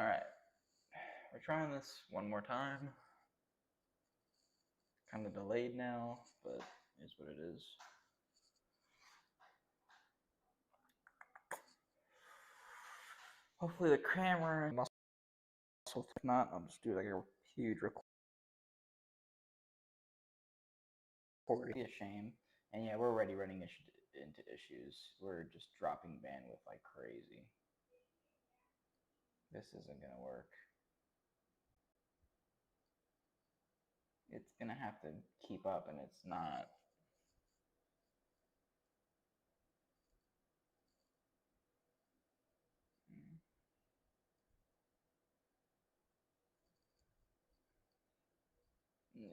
Alright, we're trying this one more time. Kind of delayed now, but it is what it is. Hopefully the camera muscle, if not, I'll just do like a huge recording. Be a shame. And yeah, we're already running into issues. We're just dropping bandwidth like crazy. This isn't gonna work. It's gonna have to keep up, and it's not. Yeah.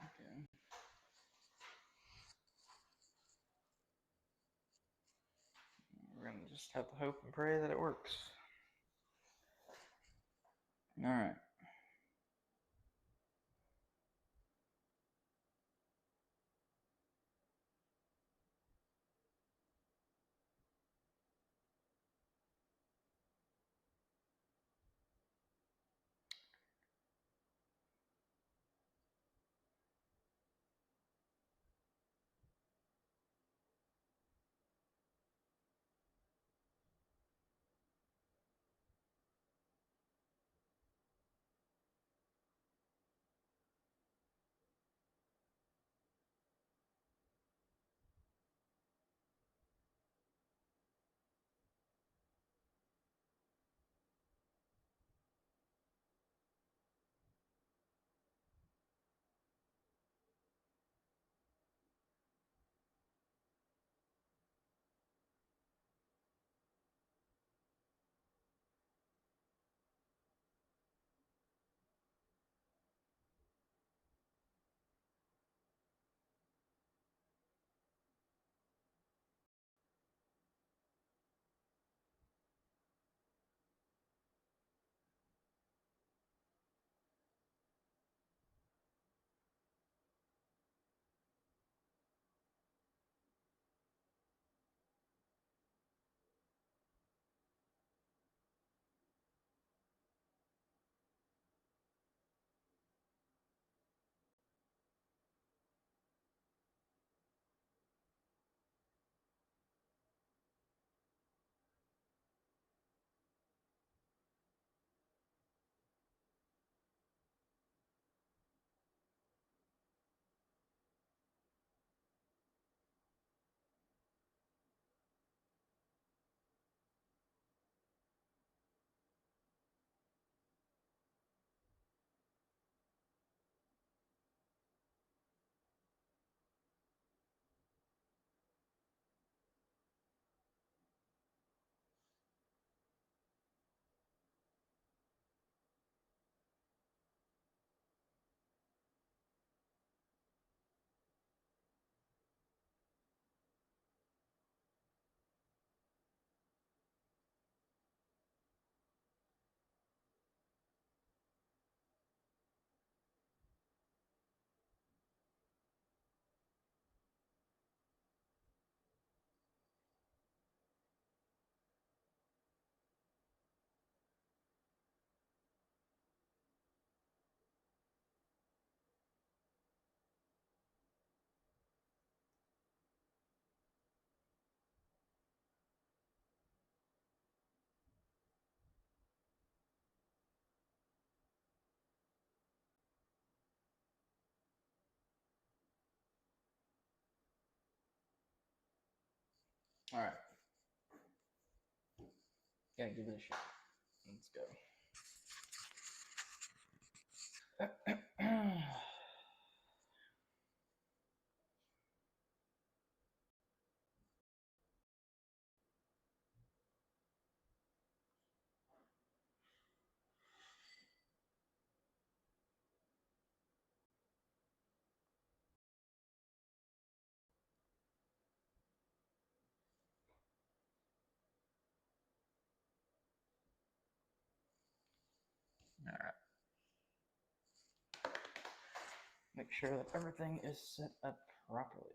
Okay. We're gonna just have to hope and pray that it works. Alright. Alright. Gotta give it a shot. Let's go. make sure that everything is set up properly.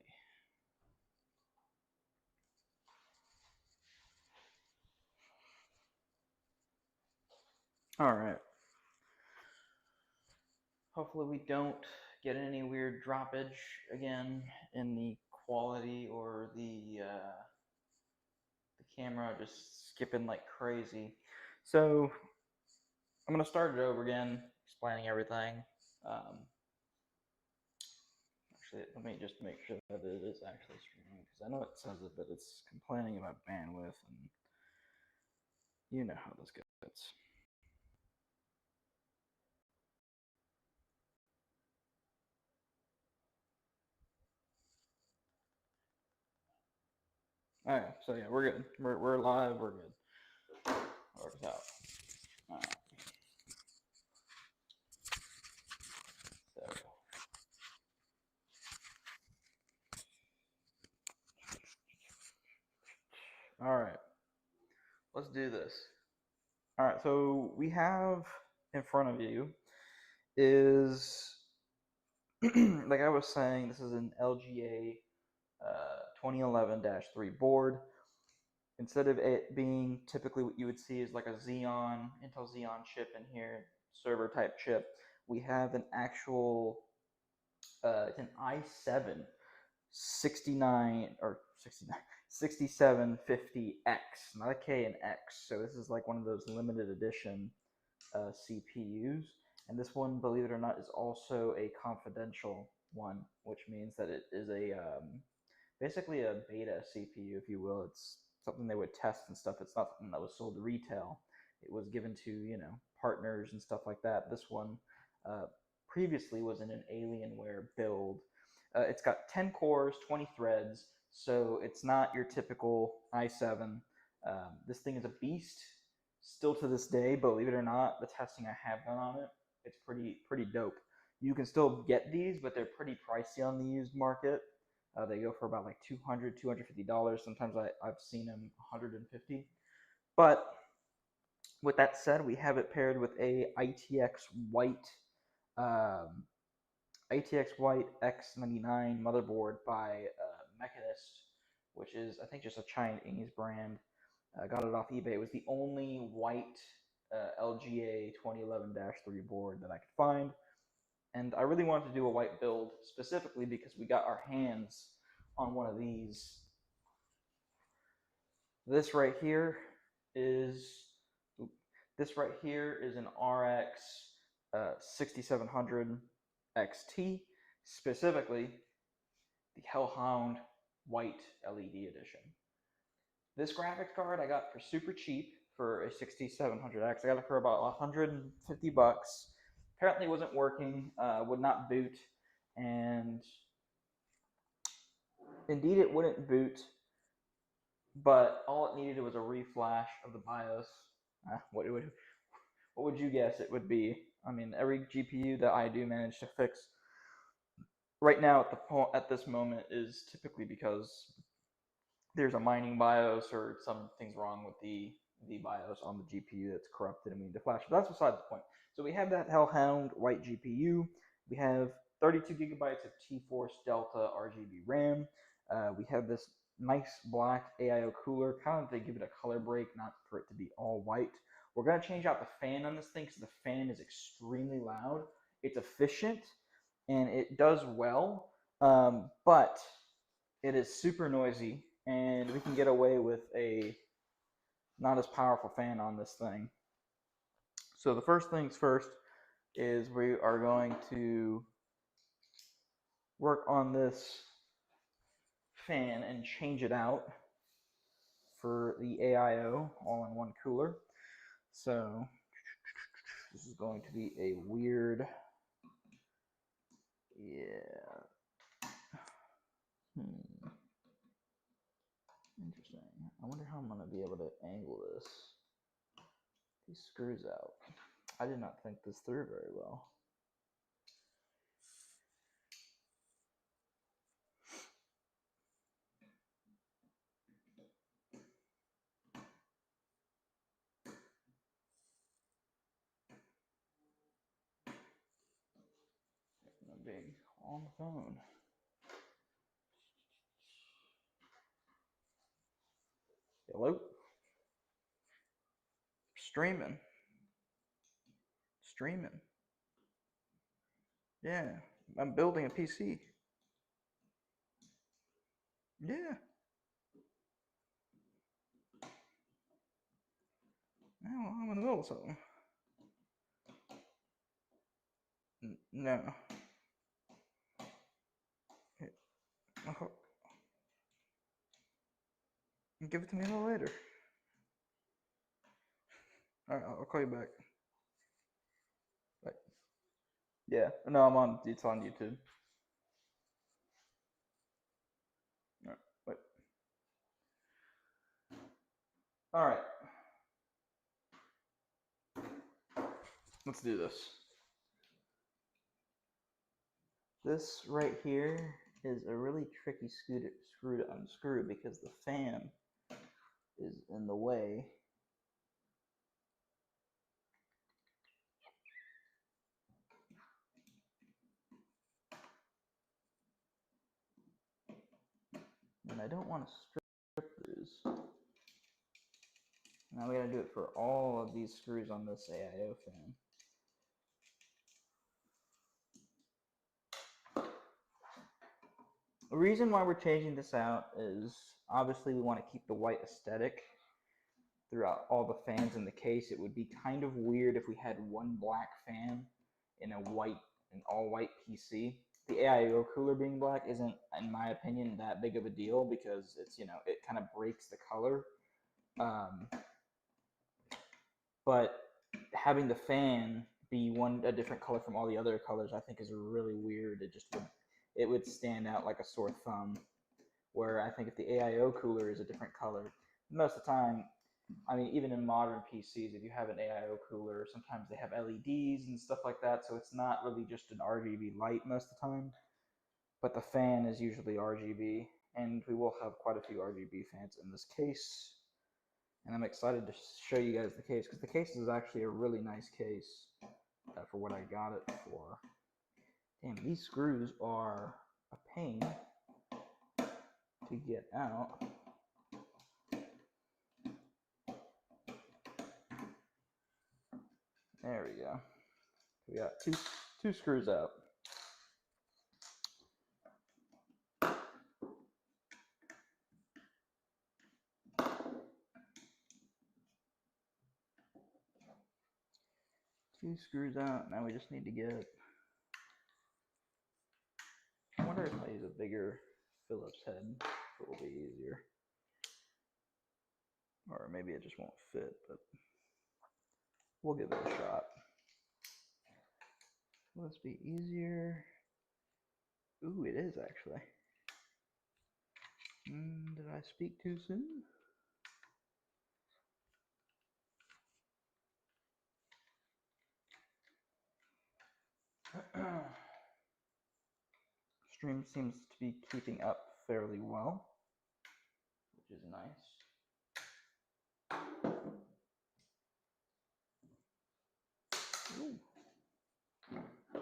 All right. Hopefully we don't get any weird droppage again in the quality or the camera just skipping like crazy. So I'm gonna start it over again, explaining everything. Actually, let me just make sure that it is actually streaming, because I know it says it, but it's complaining about bandwidth, and you know how this gets. All right, so yeah, we're good. We're live. We're good. Works out. All right. So. All right. Let's do this. All right. So we have in front of you is like I was saying, this is an LGA 2011-3 board. Instead of it being typically what you would see is like a Xeon, Intel Xeon chip in here, server type chip, we have an actual, it's an i7 69 or 69, 6750X, not a K, an X. So this is like one of those limited edition CPUs. And this one, believe it or not, is also a confidential one, which means that it is a basically a beta CPU, if you will. It's something they would test and stuff. It's not something that was sold to retail. It was given to, you know, partners and stuff like that. This one previously was in an Alienware build. It's got 10 cores, 20 threads, so it's not your typical i7. This thing is a beast. Still to this day, believe it or not, the testing I have done on it, it's pretty dope. You can still get these, but they're pretty pricey on the used market. They go for about like $200, $250. Sometimes I've seen them $150. But with that said, we have it paired with a um, ITX White X99 motherboard by Mechanist, which is, I think, just a Chinese brand. Got it off eBay. It was the only white LGA 2011-3 board that I could find. And I really wanted to do a white build specifically because we got our hands on one of these. This right here is an RX 6700 XT, specifically the Hellhound White LED edition. This graphics card I got for super cheap for a 6700X. I got it for about 150 bucks. Apparently it wasn't working, would not boot, and indeed it wouldn't boot, but all it needed was a reflash of the BIOS. What would you guess it would be? I mean, every GPU that I do manage to fix right now at this moment is typically because there's a mining BIOS or something's wrong with the BIOS on the GPU that's corrupted and we need to flash. But that's beside the point. So we have that Hellhound white GPU. We have 32 gigabytes of T-Force Delta RGB RAM. We have this nice black AIO cooler, kind of to give it a color break, not for it to be all white. We're going to change out the fan on this thing because the fan is extremely loud. It's efficient and it does well, but it is super noisy, and we can get away with a not as powerful fan on this thing. So the first things first is we are going to work on this fan and change it out for the AIO all-in-one cooler. So this is going to be a weird, Interesting. I wonder how I'm going to be able to angle this. These screws out. I did not think this through very well. I'm being on the phone. Hello? Streaming. Yeah, I'm building a PC. Yeah. No, I'm in the middle of something. No. Give it to me a little later. Alright, I'll call you back. Bye. Yeah, no, it's on YouTube. Alright, wait. Alright. Let's do this. This right here is a really tricky screw to unscrew because the fan is in the way. And I don't want to strip these. Now we gotta do it for all of these screws on this AIO fan. The reason why we're changing this out is obviously we want to keep the white aesthetic throughout all the fans in the case. It would be kind of weird if we had one black fan in an all white PC. The AIO cooler being black isn't, in my opinion, that big of a deal because it's, you know, it kind of breaks the color. But having the fan be a different color from all the other colors, I think is really weird. It would stand out like a sore thumb. Where I think if the AIO cooler is a different color, most of the time, I mean, even in modern PCs, if you have an AIO cooler, sometimes they have LEDs and stuff like that, so it's not really just an RGB light most of the time. But the fan is usually RGB, and we will have quite a few RGB fans in this case. And I'm excited to show you guys the case, because the case is actually a really nice case for what I got it for. Damn, these screws are a pain to get out. There we go. We got two screws out. Two screws out. Now we just need to get. I wonder if I use a bigger Phillips head, if it will be easier. Or maybe it just won't fit, but we'll give it a shot. Will this be easier? Ooh, it is actually. Did I speak too soon? Stream seems to be keeping up fairly well, which is nice.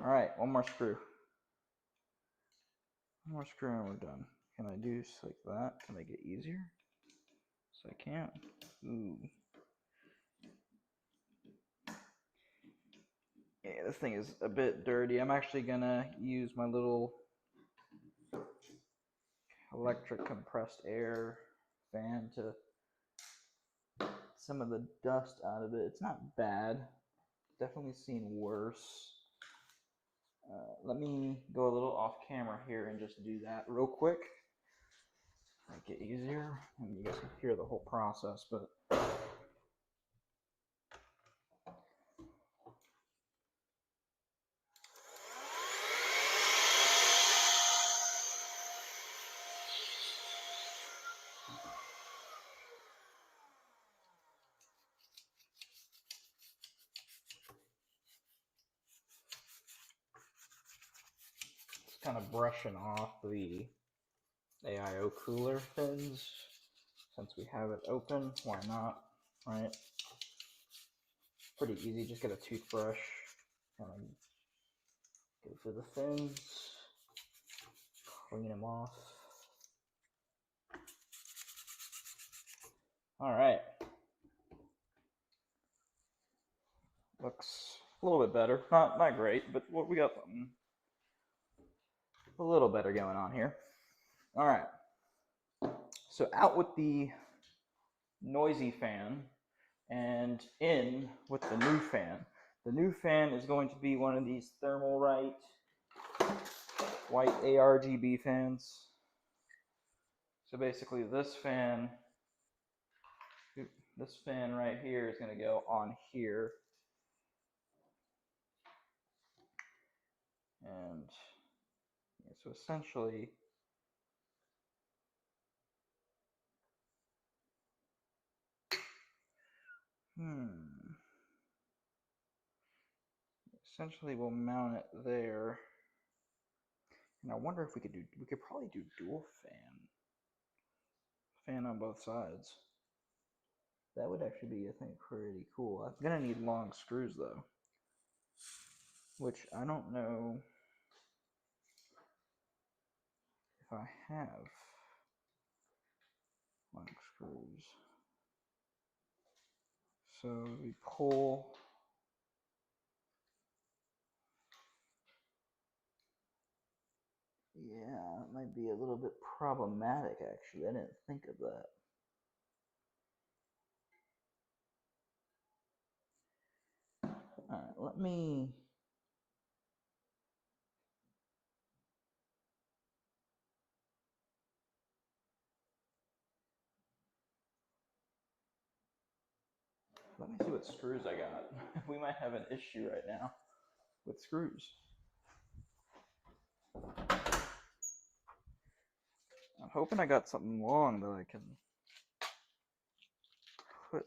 All right, one more screw. One more screw and we're done. Can I do just like that to make it easier? So I can't. Ooh. Yeah, this thing is a bit dirty. I'm actually gonna use my little electric compressed air fan to get some of the dust out of it. It's not bad. Definitely seen worse. Let me go a little off camera here and just do that real quick. Make it easier, and you guys can hear the whole process, but just kind of brushing off the AIO cooler fins. Since we have it open, why not, right? Pretty easy, just get a toothbrush, go for the fins. Clean them off. All right. Looks a little bit better. Not great, but we got something a little better going on here. All right. So out with the noisy fan and in with the new fan. The new fan is going to be one of these Thermalright white ARGB fans. So basically this fan right here is going to go on here. And yeah, so essentially essentially we'll mount it there. And I wonder if we could probably do dual fan on both sides. That would actually be, I think, pretty cool. I'm gonna need long screws though, which I don't know if I have long screws. So we pull. Yeah, it might be a little bit problematic actually. I didn't think of that. Alright, let me see what screws I got. We might have an issue right now with screws. I'm hoping I got something long that I can put.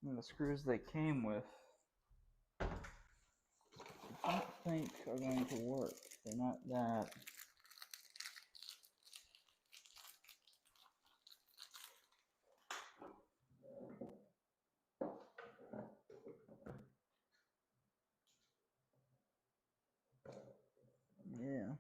And the screws they came with, I don't think are going to work. They're not that. Yeah.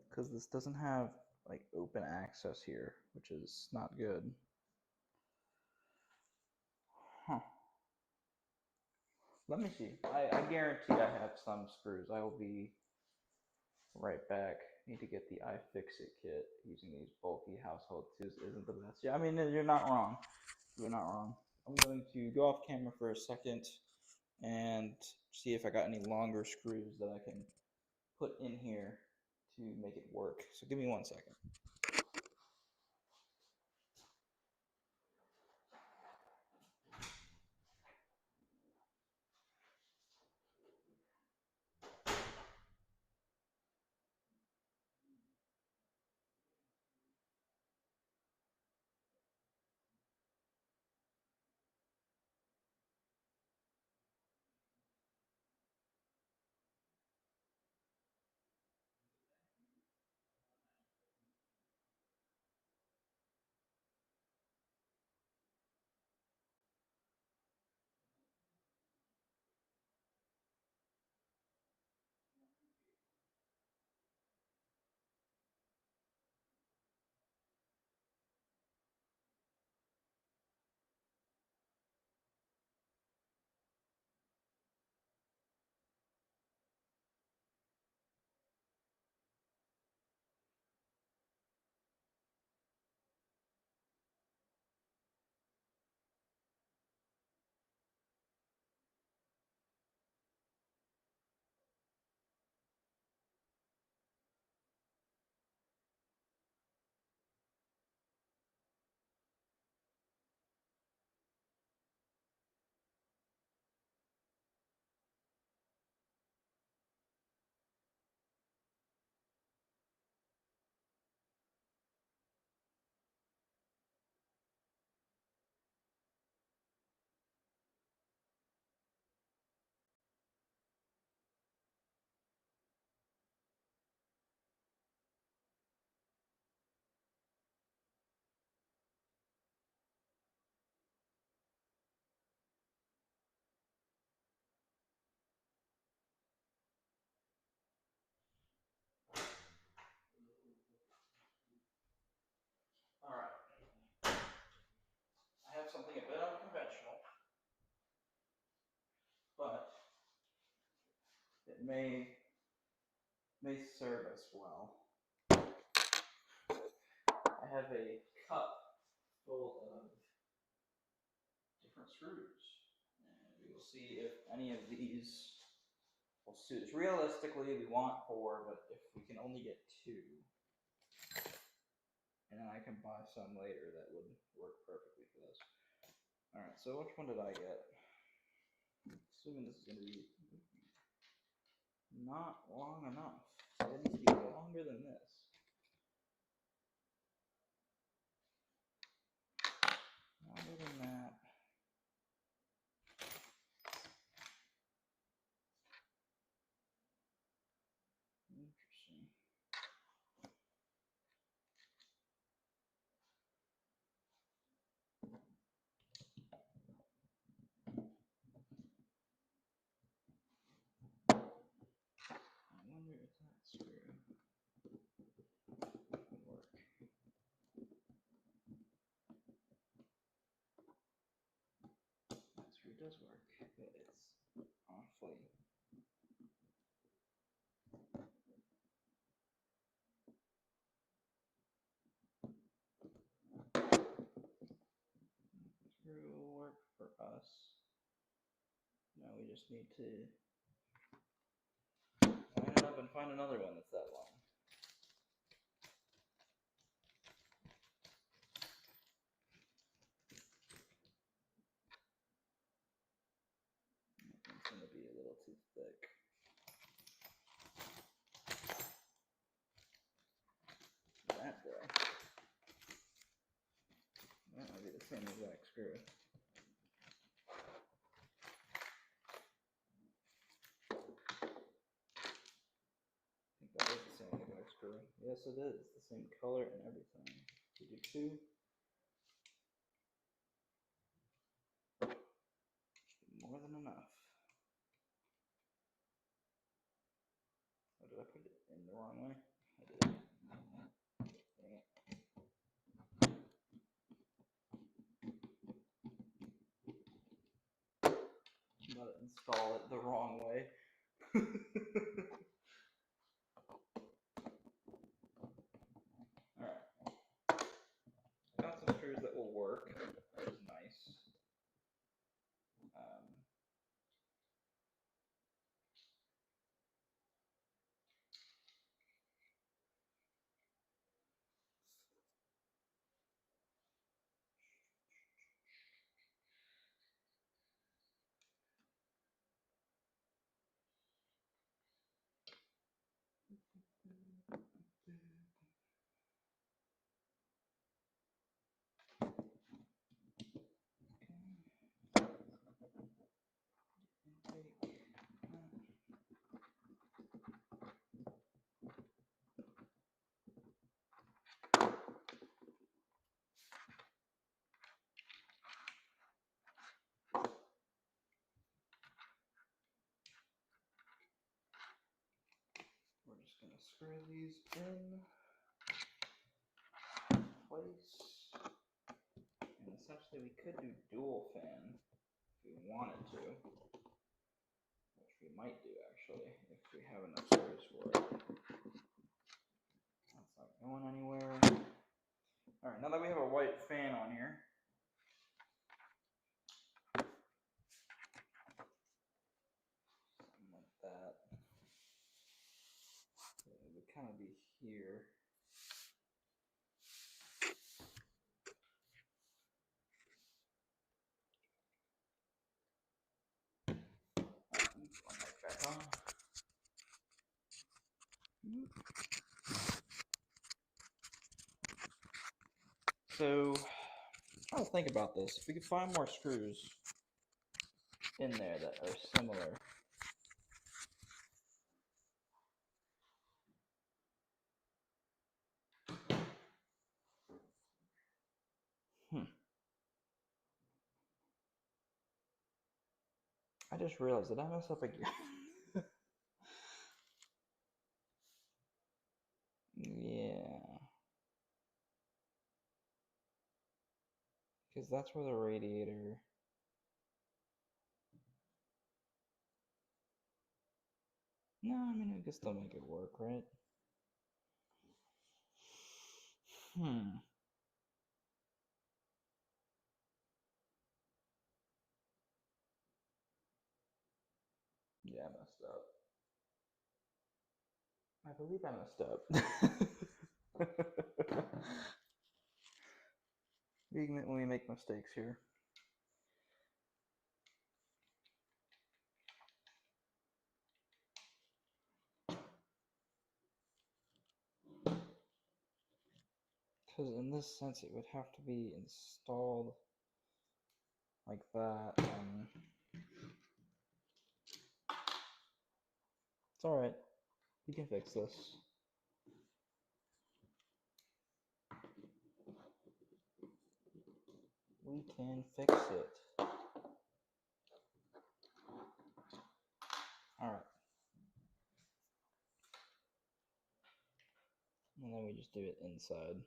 Because this doesn't have like open access here, which is not good. Huh. Let me see. I guarantee I have some screws. I will be right back. Need to get the iFixit kit. Using these bulky household tools isn't the best. Yeah, I mean, you're not wrong. You're not wrong. I'm going to go off camera for a second and see if I got any longer screws that I can put in here to make it work. So give me 1 second. something a bit unconventional, but it may serve us well. I have a cup full of different screws, and we will see if any of these will suit us. Realistically, we want 4, but if we can only get 2, and then I can buy some later that would work perfectly for this. Alright, so which one did I get? Assuming this is going to be not long enough. So it needs to be longer than this. Longer than that. Interesting. I wonder if that screw would work. That screw does work, but it's awfully. Screw will work for us. Now we just need to line it up and find another one that's that long. It's going to be a little too thick. That though. That might be the same exact screw. I think that is the same exact screw. Yes, it is. The same color and everything. We do 2. More than enough. Oh, did I put it in the wrong way? I did. Dang it. I'm about to install it the wrong way. Alright. Got some screws that will work, which is nice. We're just going to screw these in place. And essentially we could do dual fan if we wanted to. Which we might do actually, if we have enough screws for it. That's not going anywhere. Alright, now that we have a white fan on here, something like that. It would kind of be here. Back on. So, I'm trying to think about this. If we could find more screws in there that are similar. I just realized, did I mess up again? Yeah. Because that's where the radiator... No, I mean, we can still make it work, right? Yeah, I messed up. I believe I messed up. We make mistakes here. Because in this sense, it would have to be installed like that. And it's alright. We can fix this. We can fix it. Alright. And then we just do it inside.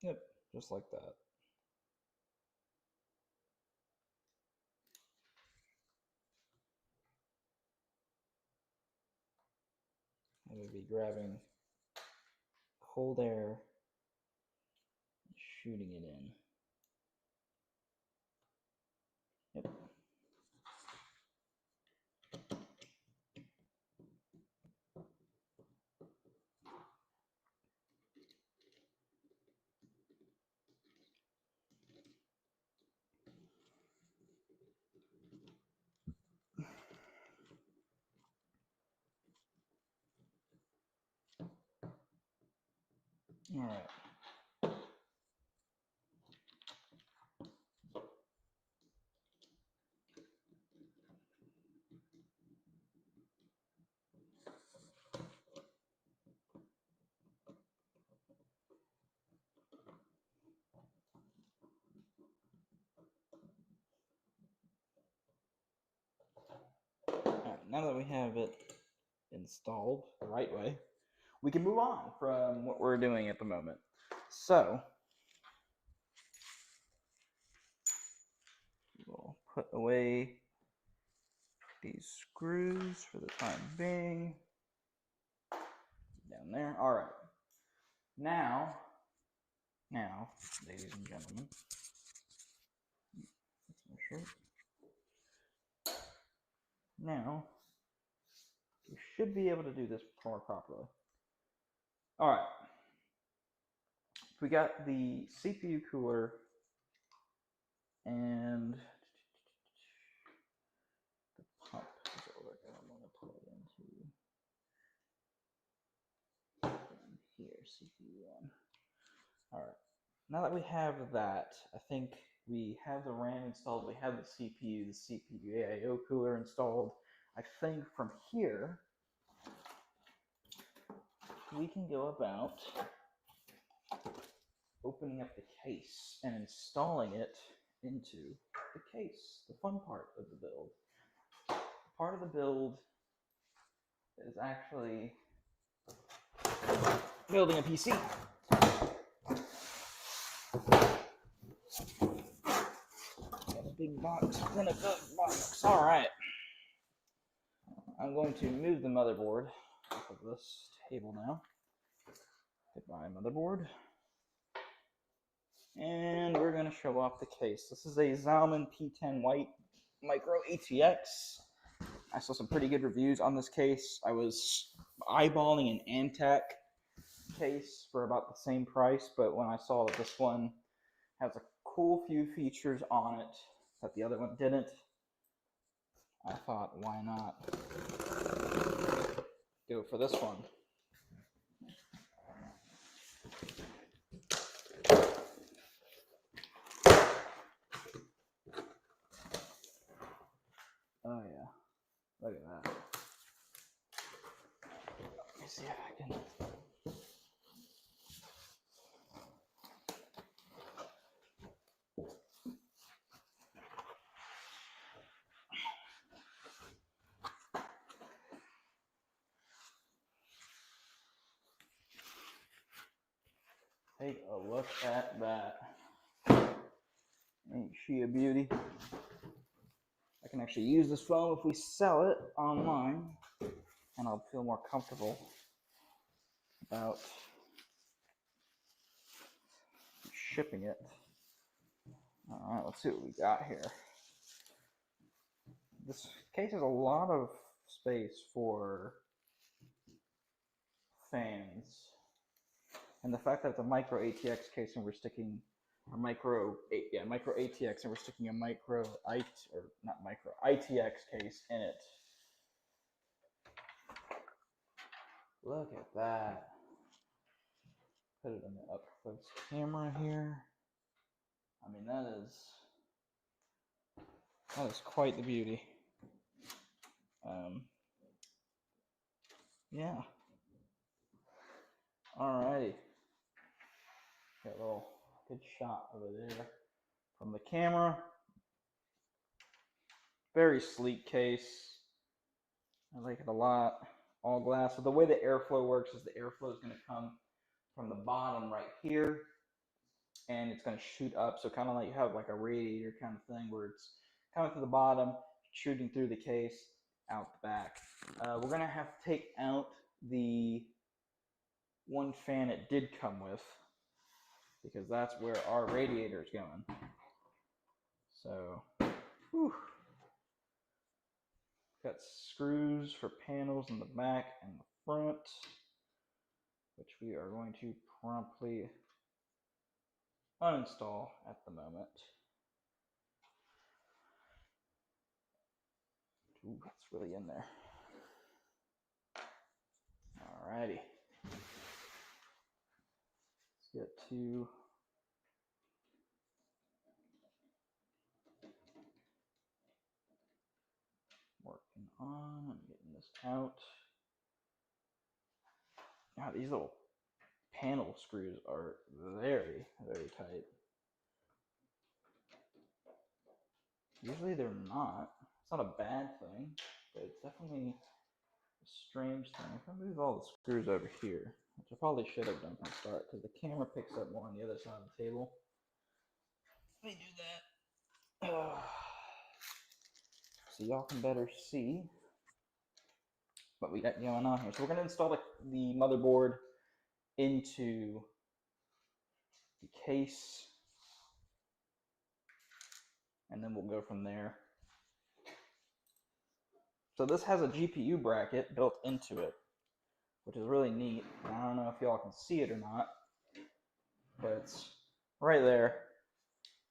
Yep, just like that. And we'd be grabbing cold air and shooting it in. Yep. Alright. Now that we have it installed the right way, we can move on from what we're doing at the moment. So, we'll put away these screws for the time being. Down there. All right. Now, ladies and gentlemen, that's my shirt. Now, we should be able to do this more properly. All right. We got the CPU cooler and the pump is what we're going to want to put it into. Here, CPU1. All right. Now that we have that, I think we have the RAM installed, we have the CPU AIO cooler installed. I think from here, we can go about opening up the case and installing it into the case, the fun part of the build. Part of the build is actually building a PC. Got a big box within a big box. All right. I'm going to move the motherboard off of this table now. Goodbye, motherboard. And we're going to show off the case. This is a Zallmans P10 White Micro ATX. I saw some pretty good reviews on this case. I was eyeballing an Antec case for about the same price, but when I saw that this one has a cool few features on it that the other one didn't, I thought, why not go for this one? Oh yeah, look at that. Let me see if I can... Take a look at that. Ain't she a beauty? I can actually use this foam if we sell it online, and I'll feel more comfortable about shipping it. Alright, let's see what we got here. This case has a lot of space for fans. And the fact that it's a micro ATX case and we're sticking a micro ATX and we're sticking a ITX case in it. Look at that. Put it in the up close camera here. I mean, that is quite the beauty. Yeah. Alrighty. Got a little good shot over there from the camera. Very sleek case. I like it a lot. All glass. So the way the airflow works is the airflow is going to come from the bottom right here, and it's going to shoot up. So kind of like you have like a radiator kind of thing where it's coming to the bottom, shooting through the case, out the back. We're going to have to take out the one fan it did come with, because that's where our radiator is going. So, whew. Got screws for panels in the back and the front, which we are going to promptly uninstall at the moment. Ooh, it's really in there. Alrighty. Let's get to working on and getting this out. Now these little panel screws are very, very tight. Usually they're not. It's not a bad thing, but it's definitely a strange thing. If I move all the screws over here, which I probably should have done from the start, because the camera picks up more on the other side of the table. Let me do that. So y'all can better see what we got going on here. So we're going to install the motherboard into the case, and then we'll go from there. So this has a GPU bracket built into it, which is really neat. I don't know if y'all can see it or not, but it's right there.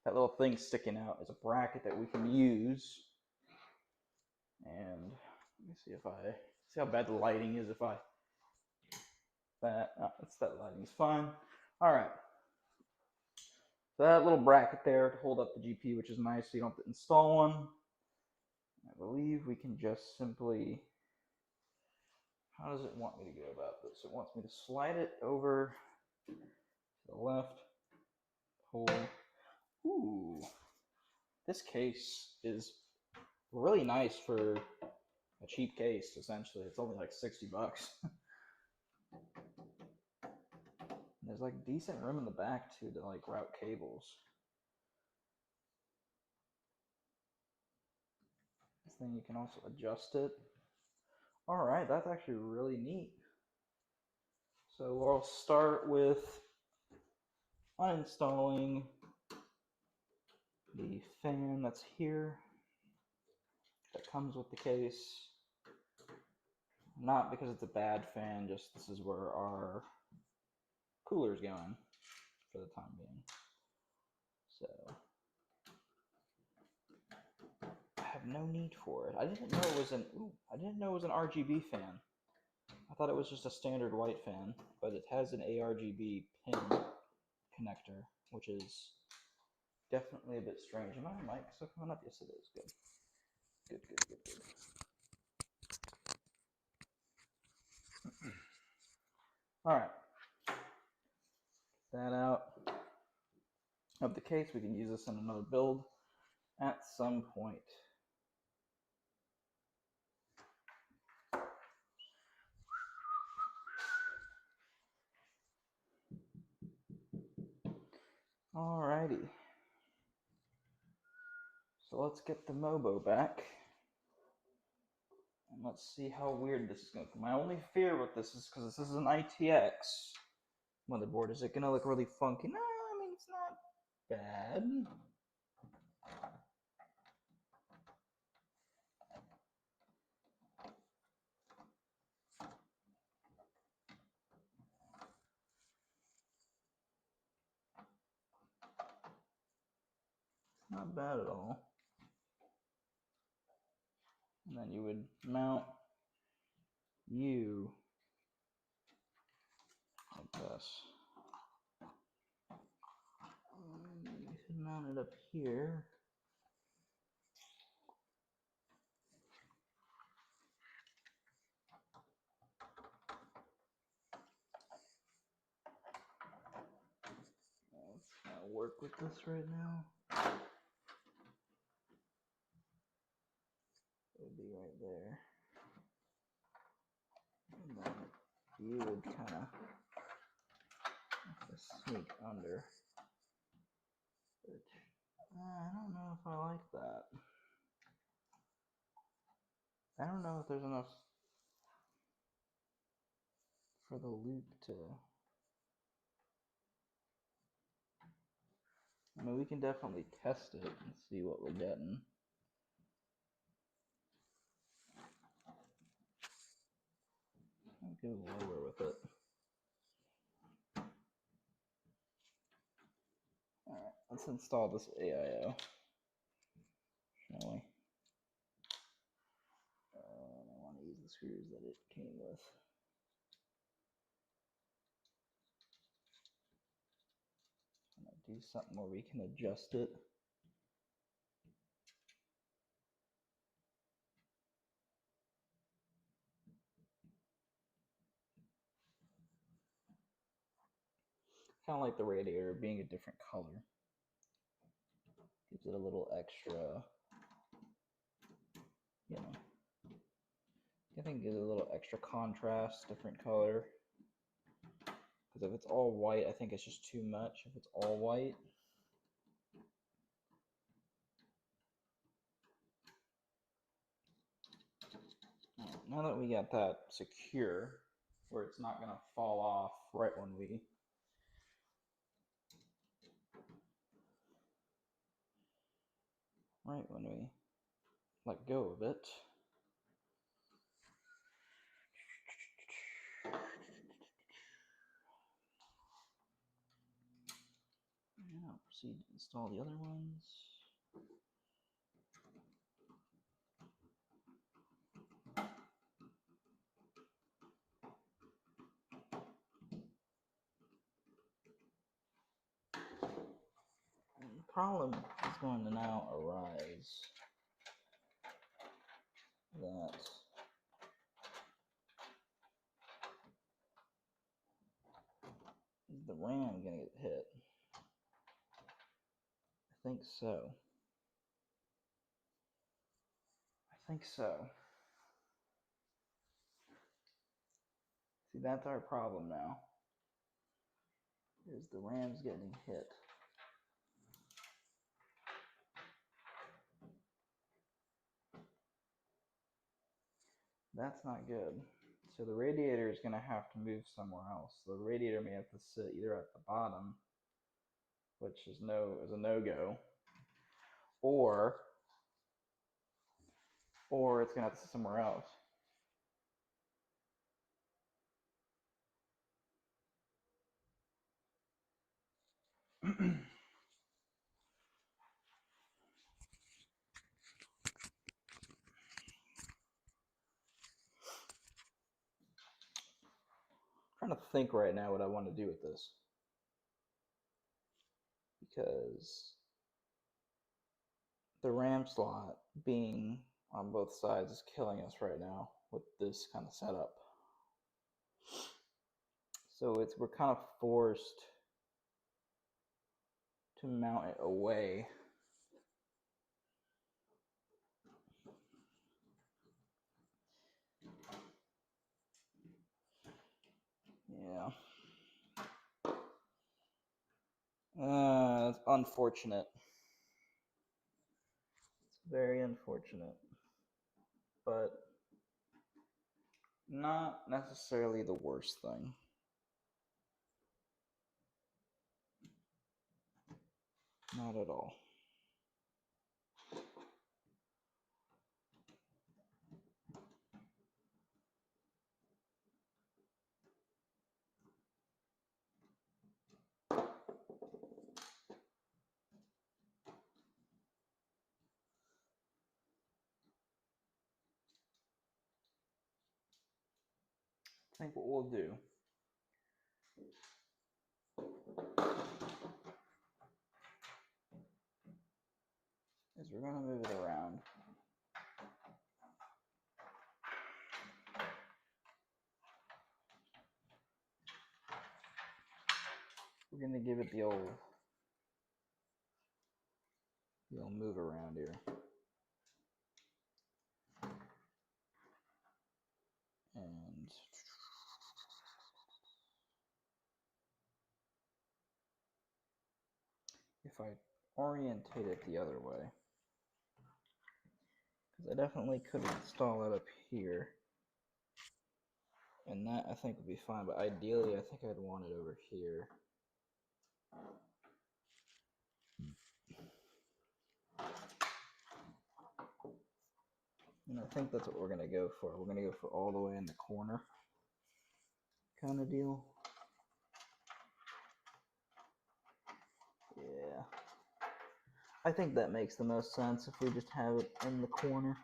That little thing sticking out is a bracket that we can use. And let me see how bad the lighting is if I, that lighting's fine. All right. So that little bracket there to hold up the GPU, which is nice, so you don't have to install one. I believe we can just simply, how does it want me to go about this? It wants me to slide it over to the left, hold. Ooh, this case is really nice for a cheap case, essentially. It's only like 60 bucks. There's like decent room in the back too to like route cables. This thing, you can also adjust it. All right, that's actually really neat. So we'll start with uninstalling the fan that's here, that comes with the case. Not because it's a bad fan, just this is where our cooler's going for the time being. So I have no need for it. I didn't know it was an RGB fan. I thought it was just a standard white fan, but it has an ARGB pin connector, which is definitely a bit strange. Am I on mic still coming up? Yes, it is. Good. Good. All right. That out of the case. We can use this in another build at some point. Alrighty. So let's get the Mobo back. And let's see how weird this is going to look. My only fear with this is because this is an ITX motherboard. Is it going to look really funky? No, I mean, it's not bad. Not bad at all. And then you would mount you like this. And you could mount it up here. Let's kind of work with this right now. It would be right there. And then you would kind of have to sneak under. Which, I don't know if I like that. I don't know if there's enough for the loop to... I mean, we can definitely test it and see what we're getting. I'll go lower with it. Alright, let's install this AIO, shall we? And I want to use the screws that it came with. I'm going to do something where we can adjust it. Kind of like the radiator being a different color. Gives it a little extra, you know, I think gives it a little extra contrast, different color. Because if it's all white, I think it's just too much. If it's all white, now that we got that secure, where it's not going to fall off right when we let go of it. And I'll proceed to install the other ones. And the problem is going to now arise that is the RAM going to get hit? I think so. I think so. See, that's our problem now. Is the RAM's getting hit. That's not good. So the radiator is going to have to move somewhere else. The radiator may have to sit either at the bottom, which is a no-go, or it's going to have to sit somewhere else. I'm trying to think right now what I want to do with this, because the RAM slot being on both sides is killing us right now with this kind of setup. So we're kind of forced to mount it away. Yeah. It's unfortunate. very unfortunate, but not necessarily the worst thing. Not at all. I think what we'll do is we're going to move it around. We're going to give it the old move around here. And if I orientate it the other way, because I definitely could install it up here, and that I think would be fine, but ideally I think I'd want it over here. And I think that's what we're going to go for. We're going to go for all the way in the corner kind of deal. Yeah. I think that makes the most sense if we just have it in the corner.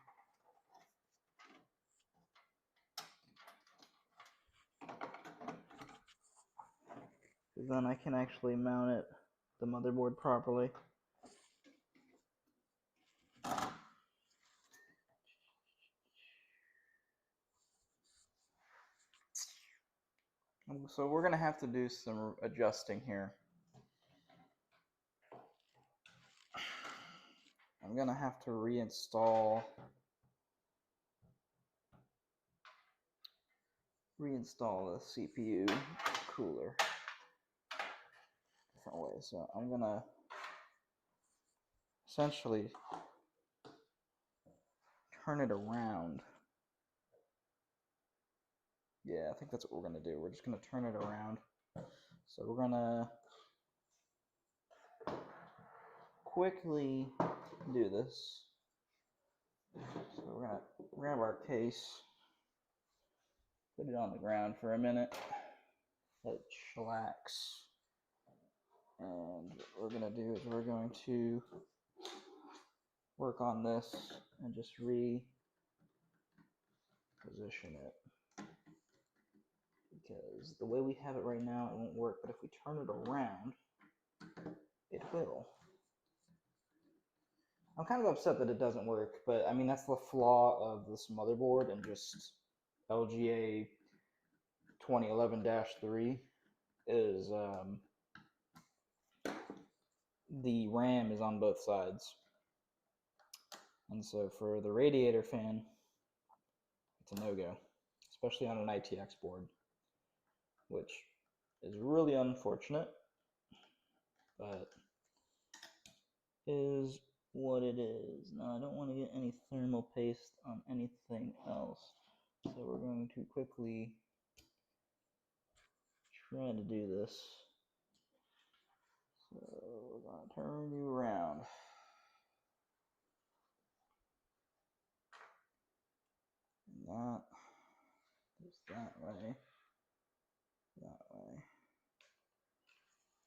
Because then I can actually mount it, the motherboard, properly. So we're going to have to do some adjusting here. I'm going to have to reinstall the CPU cooler different way. So I'm going to essentially turn it around. Yeah, I think that's what we're going to do. We're just going to turn it around. So we're going to quickly do this. So we're going to grab our case, put it on the ground for a minute, let it chillax. And what we're going to do is we're going to work on this and just reposition it. Because the way we have it right now, it won't work, but if we turn it around, it will. I'm kind of upset that it doesn't work, but I mean, that's the flaw of this motherboard and just LGA 2011-3 is the RAM is on both sides. And so for the Radiator fan, it's a no-go, especially on an ITX board, which is really unfortunate, but is what it is. Now, I don't want to get any thermal paste on anything else, so we're going to quickly try to do this. So we're going to turn you around. And that goes that way, that way.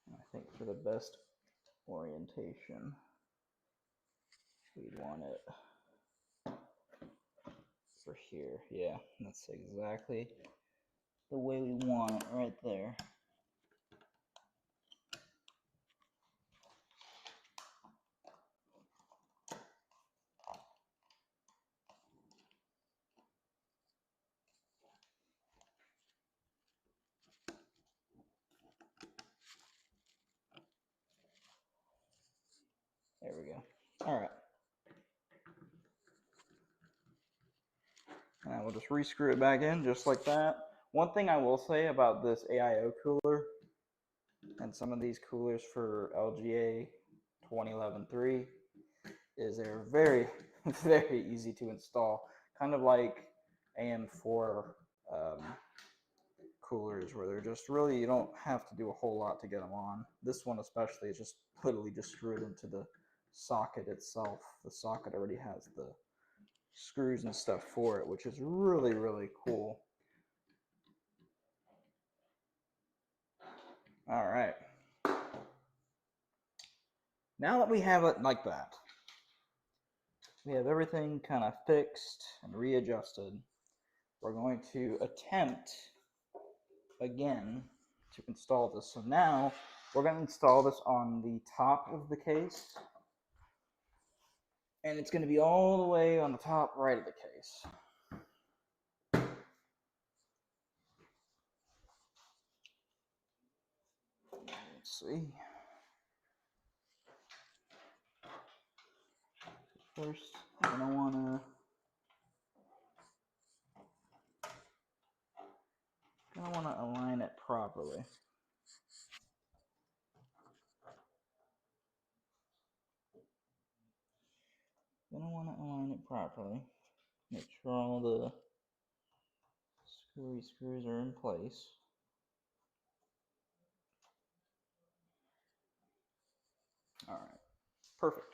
And I think for the best orientation, we'd want it for here. Yeah, that's exactly the way we want it right there. There we go. All right. And we'll just re-screw it back in just like that. One thing I will say about this AIO cooler and some of these coolers for LGA 2011-3 is they're very, very easy to install. Kind of like AM4 coolers, where they're just really, you don't have to do a whole lot to get them on. This one especially is just literally just screwed into the socket itself. The socket already has the screws and stuff for it, which is really, really cool. All right. Now that we have it like that, we have everything kind of fixed and readjusted, we're going to attempt again to install this. So now we're going to install this on the top of the case, and it's going to be all the way on the top right of the case. Let's see. First, I'm going to want to align it properly. Gonna want to align it properly. Make sure all the screws are in place. All right, perfect.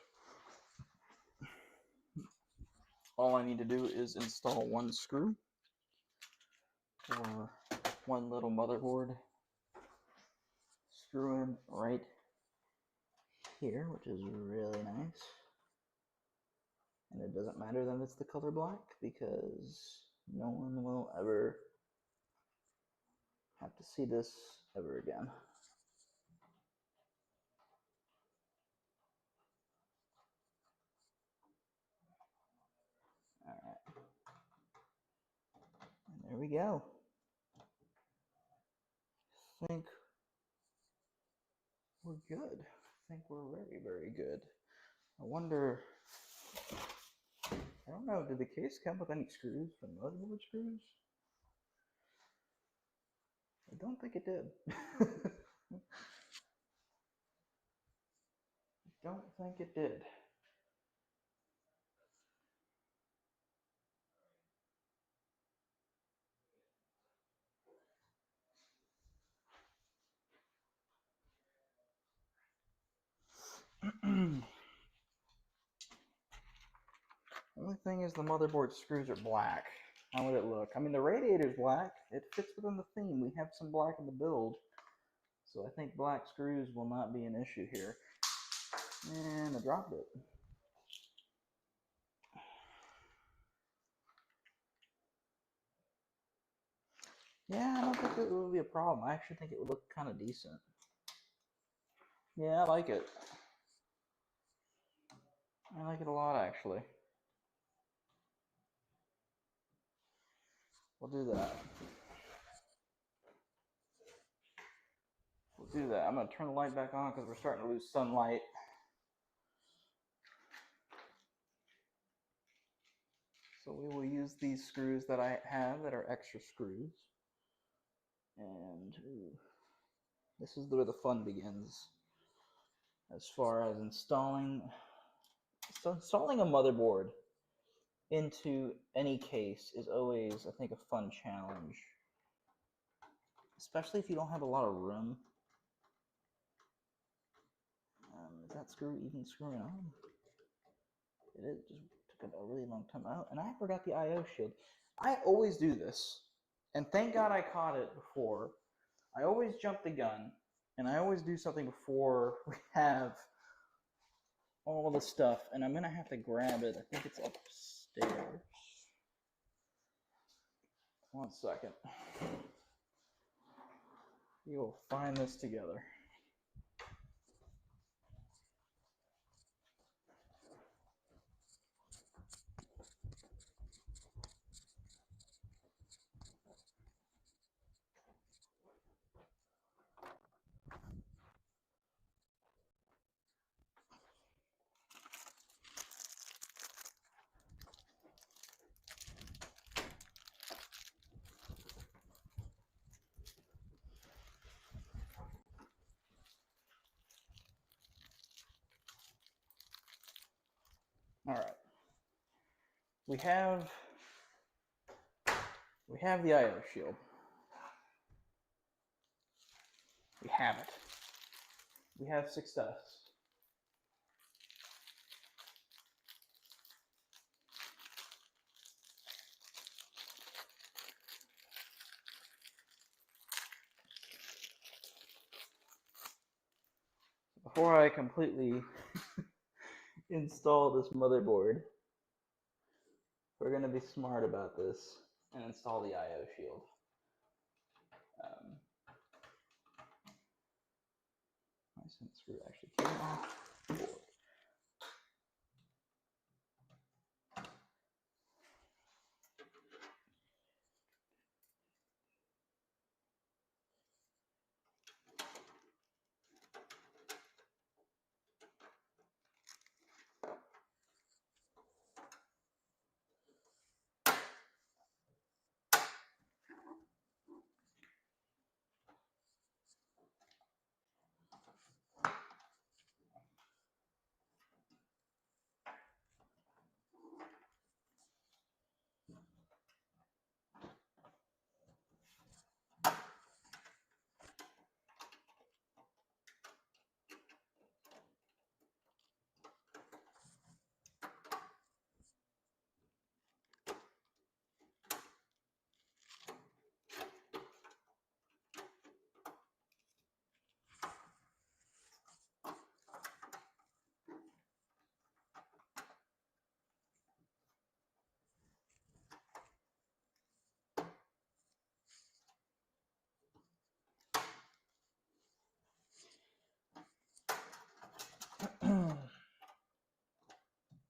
All I need to do is install one screw or one little motherboard screw in right here, which is really nice. And it doesn't matter that it's the color black, because no one will ever have to see this ever again. All right. And there we go. I think we're good. I think we're very, very good. I wonder, I don't know, did the case come with any screws, the motherboard screws? I don't think it did. I don't think it did. Only thing is the motherboard screws are black. How would it look? I mean, the radiator's black. It fits within the theme. We have some black in the build. So I think black screws will not be an issue here. And I dropped it. Yeah, I don't think it would be a problem. I actually think it would look kind of decent. Yeah, I like it. I like it a lot, actually. We'll do that. We'll do that. I'm going to turn the light back on because we're starting to lose sunlight. So we will use these screws that I have that are extra screws. And this is where the fun begins. As far as installing a motherboard into any case is always, I think, a fun challenge. Especially if you don't have a lot of room. Is that screw even screwing on? It is. Just took a really long time out. And I forgot the I/O shield. I always do this. And thank God I caught it before. I always jump the gun. And I always do something before we have all the stuff. And I'm going to have to grab it. I think it's upstairs. One second. We will find this together. All right. We have the IO shield. We have it. We have success. Before I completely install this motherboard, we're going to be smart about this and install the IO shield. My screw actually came off the board.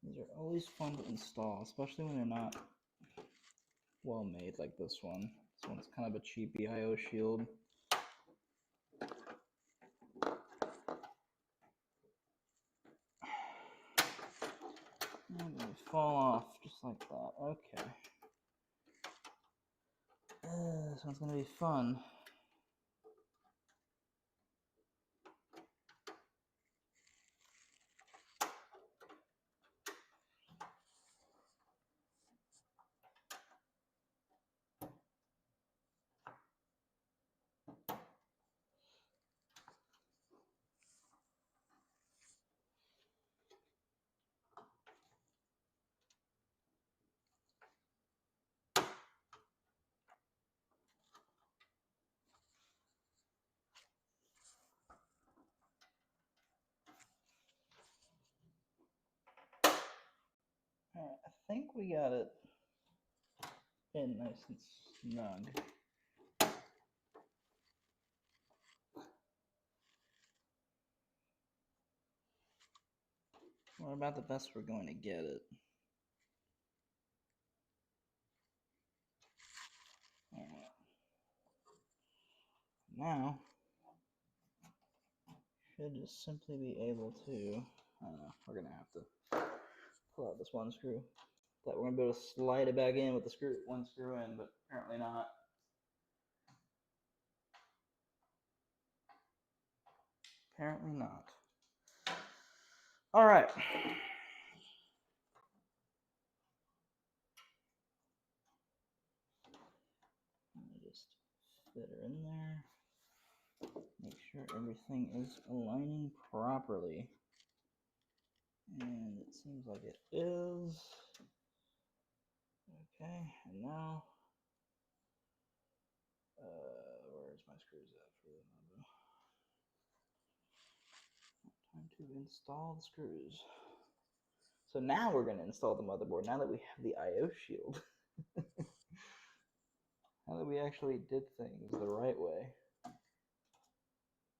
These are always fun to install, especially when they're not well made like this one. This one's kind of a cheapy IO shield. And they fall off just like that. Okay. This one's gonna be fun. Alright, I think we got it in nice and snug. What about the best we're going to get it? Alright. Now, should just simply be able to, I don't know, we're going to have to pull out this one screw. Thought we're going to be able to slide it back in with the one screw in, but apparently not. Apparently not. All right. Just fit her in there. Make sure everything is aligning properly. And it seems like it is. Okay, and now, where's my screws at for the mother? Time to install the screws. So now we're going to install the motherboard, now that we have the IO shield. Now that we actually did things the right way,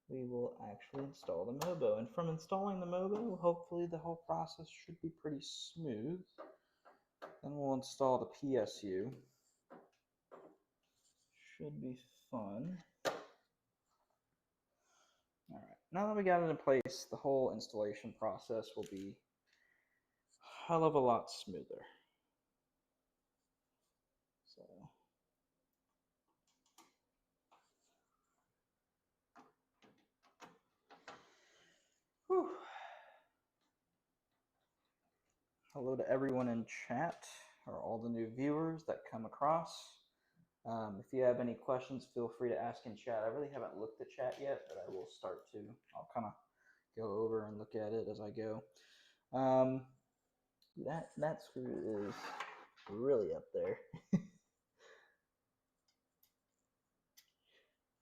we will actually install the Mobo. And from installing the Mobo, hopefully the whole process should be pretty smooth. Then we'll install the PSU. Should be fun. Alright, now that we got it in place, the whole installation process will be a hell of a lot smoother. So, whew. hello to everyone in chat, or all the new viewers that come across. If you have any questions, feel free to ask in chat. I really haven't looked at chat yet, but I will start to. I'll kind of go over and look at it as I go. That screw is really up there.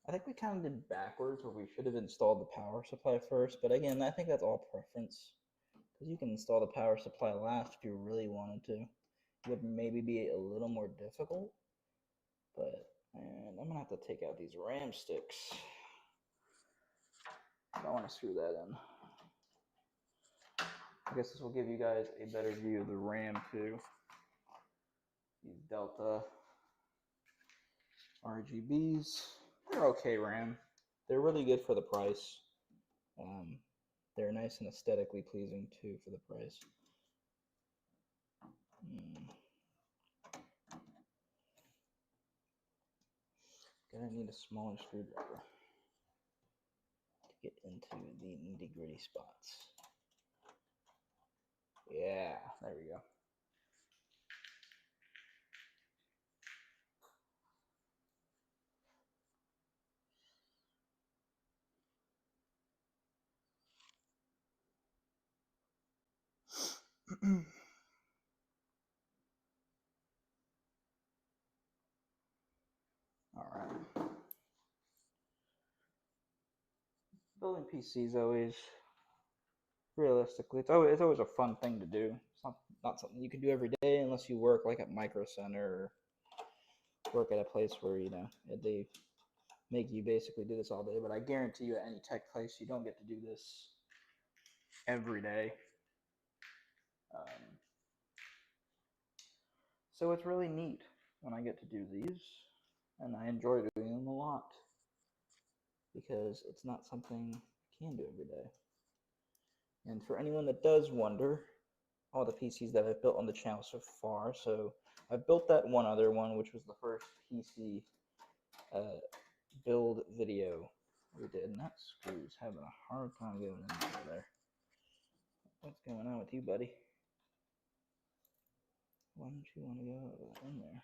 I think we kind of did backwards, where we should have installed the power supply first, but again, I think that's all preference, because you can install the power supply last if you really wanted to. It would maybe be a little more difficult, but and I'm gonna have to take out these RAM sticks. I want to screw that in. I guess this will give you guys a better view of the RAM too. These Delta RGBs, they're okay RAM. They're really good for the price. They're nice and aesthetically pleasing too for the price. Gonna need a smaller screwdriver to get into the nitty-gritty spots. Yeah, there we go. All right. Building PCs always, realistically, it's always a fun thing to do. It's not something you can do every day unless you work like at Micro Center or work at a place where, you know, they make you basically do this all day. But I guarantee you, at any tech place, you don't get to do this every day. So it's really neat when I get to do these, and I enjoy doing them a lot because it's not something I can do every day. And for anyone that does wonder, all the PCs that I've built on the channel so far, so I've built that one other one, which was the first PC build video we did, and that screw's having a hard time going in there. What's going on with you, buddy? Why don't you want to go in there?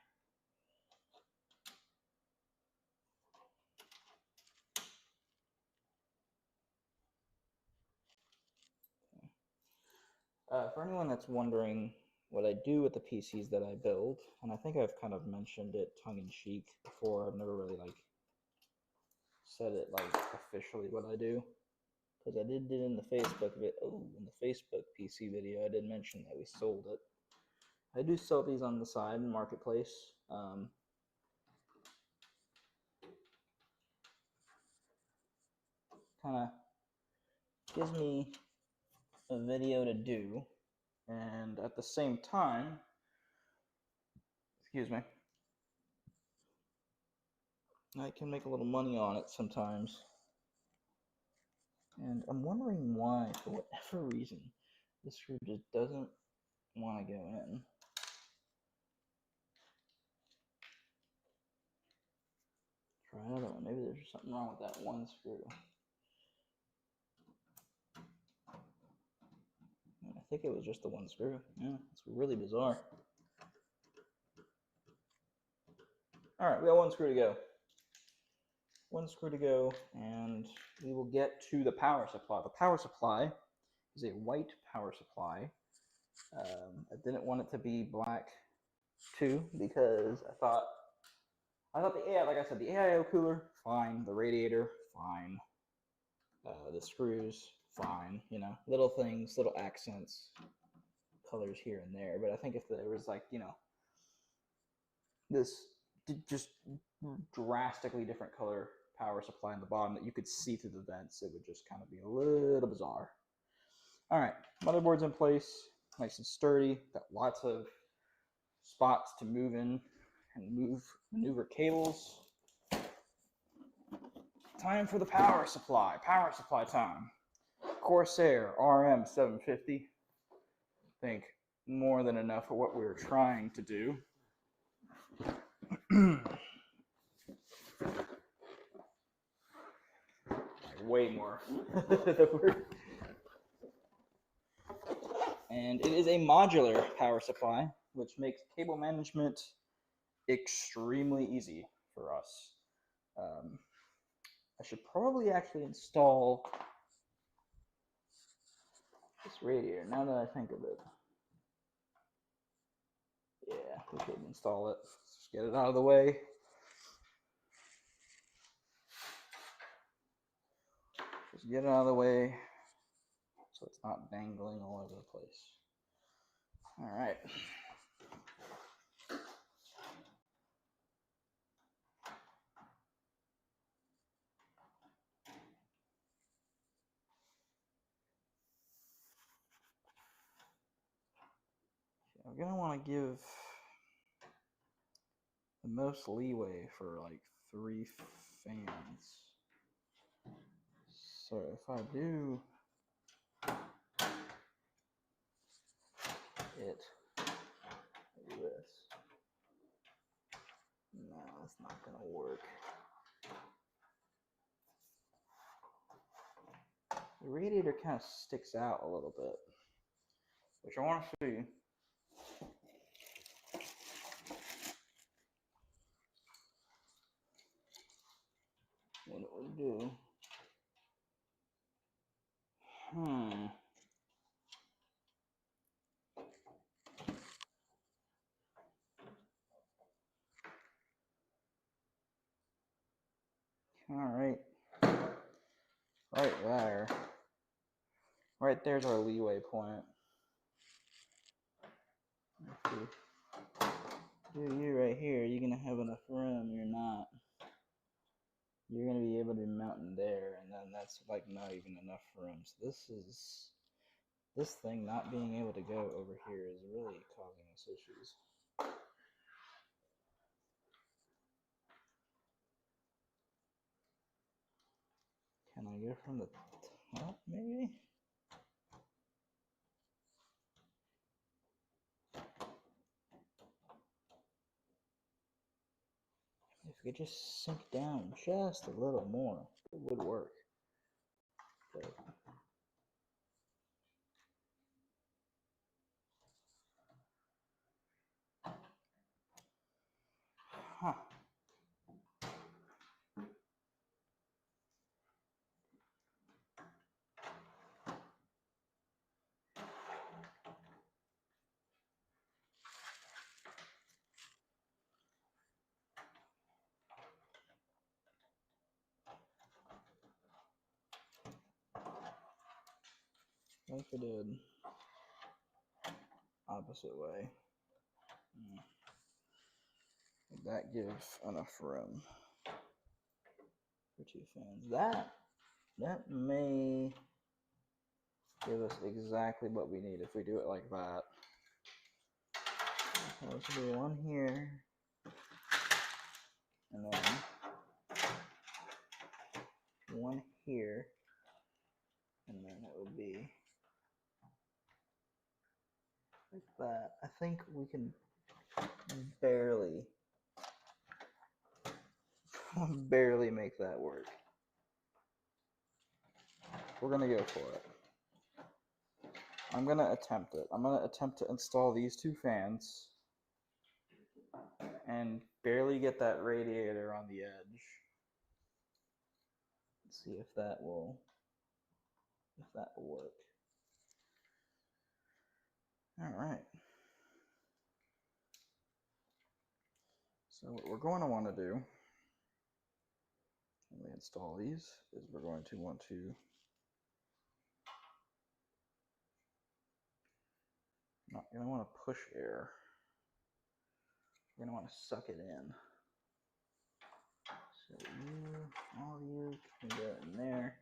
For anyone that's wondering what I do with the PCs that I build, and I think I've kind of mentioned it tongue-in-cheek before, I've never really like said it like officially what I do, because I did it in the Facebook in the Facebook PC video. I did mention that we sold it. I do sell these on the side in Marketplace. Kind of gives me a video to do, and at the same time, excuse me, I can make a little money on it sometimes. And I'm wondering why, for whatever reason, this screw just doesn't want to go in. Try another one. Maybe there's something wrong with that one screw. I think it was just the one screw. Yeah, it's really bizarre. All right, we got one screw to go. One screw to go, and we will get to the power supply. The power supply is a white power supply. I didn't want it to be black too, because I thought the AI, like I said, the AIO cooler, fine. The radiator, fine. The screws, fine. You know, little things, little accents, colors here and there. But I think if there was like, you know, this just drastically different color power supply in the bottom that you could see through the vents, it would just kind of be a little bizarre. All right, motherboard's in place, nice and sturdy. Got lots of spots to move in and maneuver cables. Time for the power supply. Power supply time. Corsair RM750. I think more than enough for what we were trying to do. Way more. And it is a modular power supply, which makes cable management extremely easy for us. I should probably actually install this radiator, now that I think of it. Yeah, we should install it. Let's just get it out of the way. Just get it out of the way so it's not dangling all over the place. All right. I'm gonna want to give the most leeway for like 3 fans. So if I do it like this, no, that's not gonna work. The radiator kind of sticks out a little bit, which I want to see. What it would do. All right. Right there. Right there's our leeway point. Let's see. Do you right here, you're gonna have enough room, you're not. You're gonna be able to be mounting there, and then that's like not even enough room. So this thing not being able to go over here is really causing us issues. Can I go from the top, maybe? If we could just sink down just a little more, it would work. But huh. What if I did opposite way? Would that give enough room for 2 fans? That may give us exactly what we need if we do it like that. Okay, let's do one here, and then one here, and then it would be like that. I think we can barely make that work. We're gonna go for it. I'm gonna attempt it. I'm gonna attempt to install these 2 fans and barely get that radiator on the edge. Let's see if that will work. All right. So what we're going to want to do when we install these is we're going to want to not going to want to push air. We're going to want to suck it in. So all you can go in there.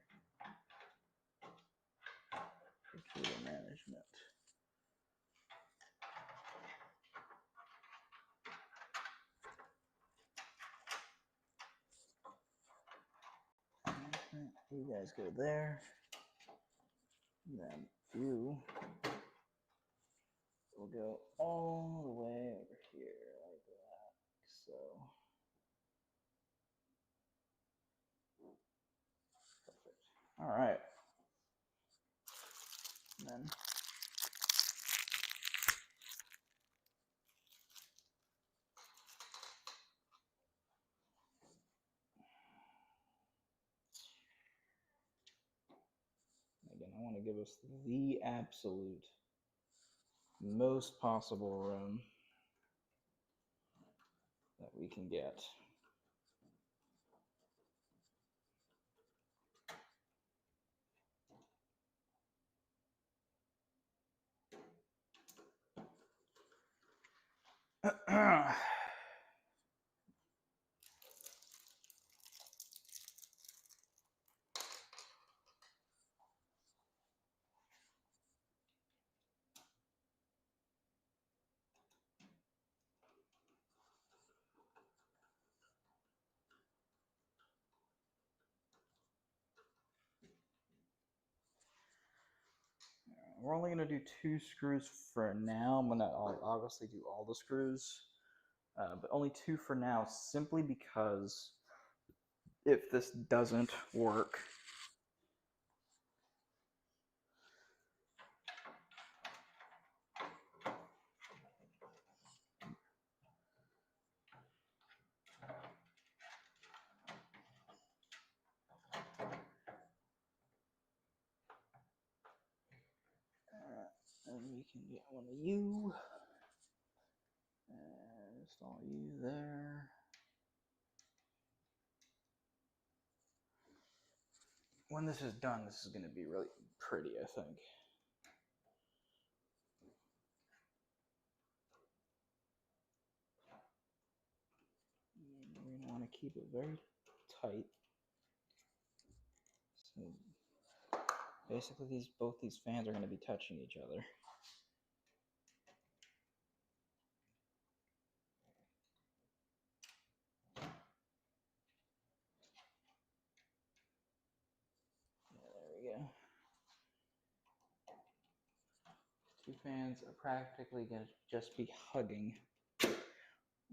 Computer management. You guys go there. Then you will go all the way over here like that. So perfect. All right. And then and I want to give us the absolute most possible room that we can get. We're only going to do 2 screws for now. I'm going to obviously do all the screws, but only 2 for now, simply because if this doesn't work, and we can get one of you, and install you there. When this is done, this is going to be really pretty, I think. We're going to want to keep it very tight. So basically, both these fans are going to be touching each other. Yeah, there we go. 2 fans are practically going to just be hugging. Ooh,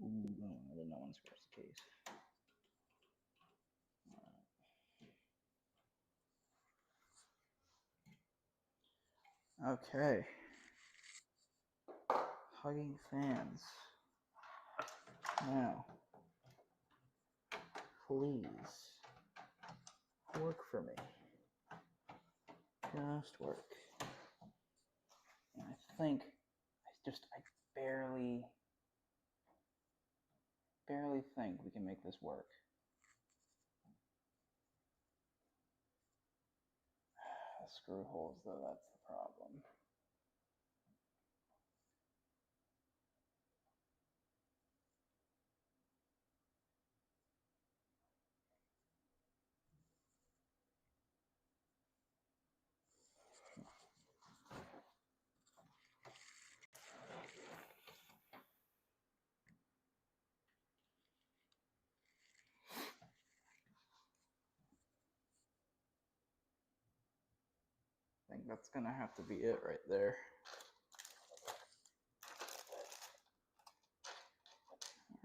I didn't know when this was the case. Okay. Hugging fans. Now, please work for me. Just work. And I think I barely think we can make this work. The screw holes, though, that's the problem. I think that's gonna have to be it right there.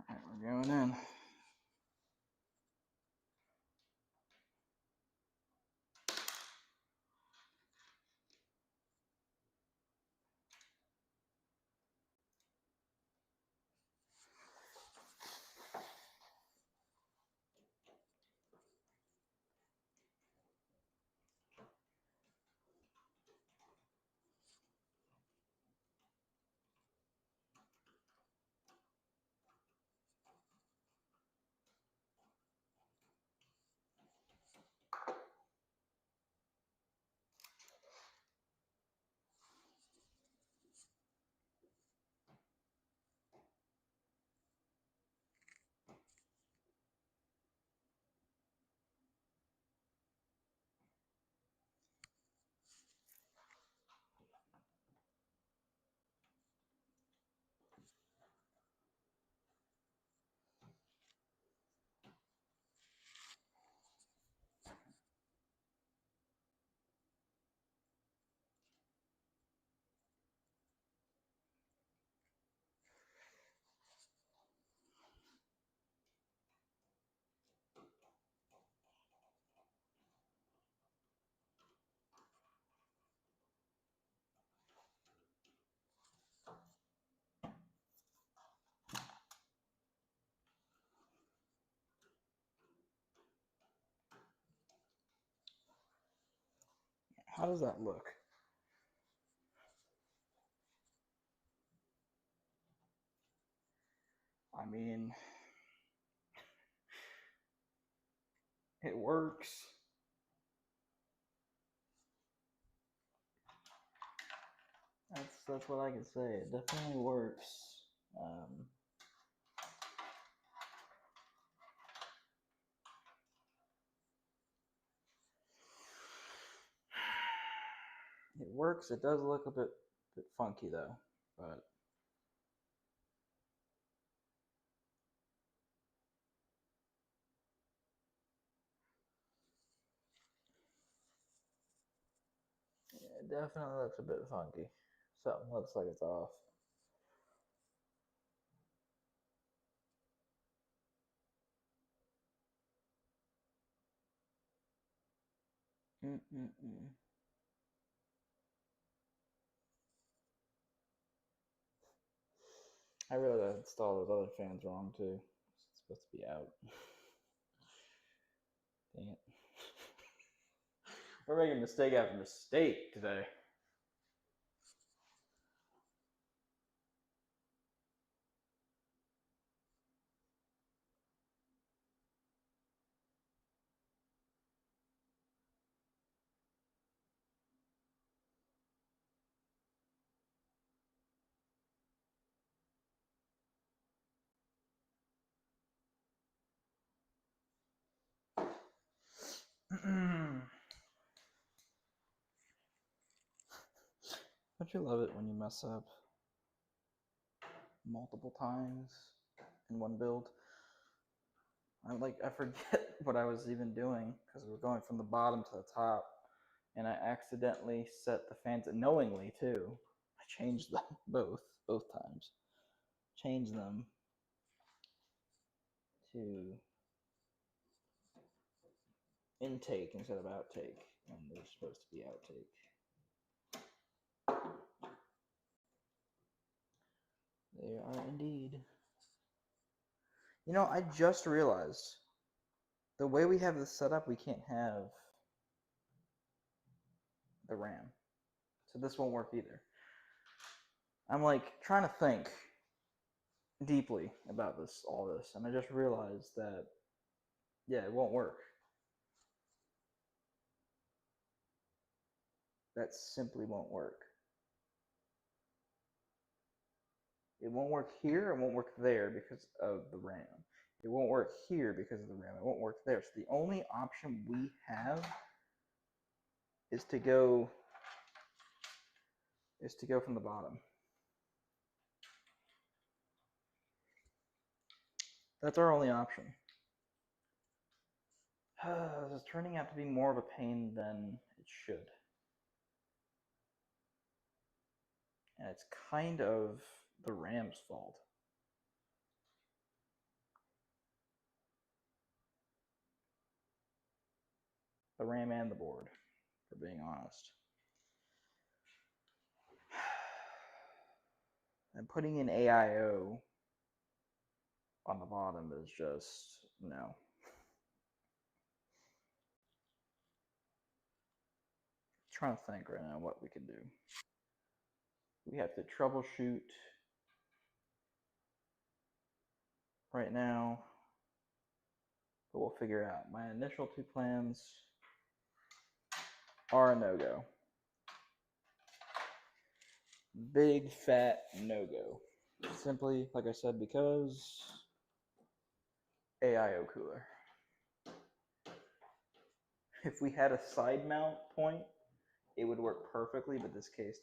Alright, we're going in. How does that look? I mean, it works. That's what I can say. It definitely works. It works. It does look a bit funky though, but yeah, it definitely looks a bit funky. Something looks like it's off. I realized I installed those other fans wrong too. It's supposed to be out. Dang it. We're making mistake after mistake today. Don't you love it when you mess up multiple times in one build? I forget what I was even doing because we're going from the bottom to the top, and I accidentally set the fans knowingly too. I changed them both times. Changed them to intake instead of outtake, and they're supposed to be outtake. They are indeed. You know, I just realized the way we have this set up, we can't have the RAM. So this won't work either. I'm like trying to think deeply about all this, and I just realized that, yeah, it won't work. That simply won't work. It won't work here, it won't work there because of the RAM. It won't work here because of the RAM. It won't work there. So the only option we have is to go from the bottom. That's our only option. This is turning out to be more of a pain than it should. And it's kind of the RAM's fault. The RAM and the board, for being honest. And putting in AIO on the bottom is just, no. Trying to think right now what we could do. We have to troubleshoot right now, but we'll figure it out. My initial two plans are a no-go. Big fat no-go. Simply, like I said, because AIO cooler. If we had a side mount point, it would work perfectly, but this case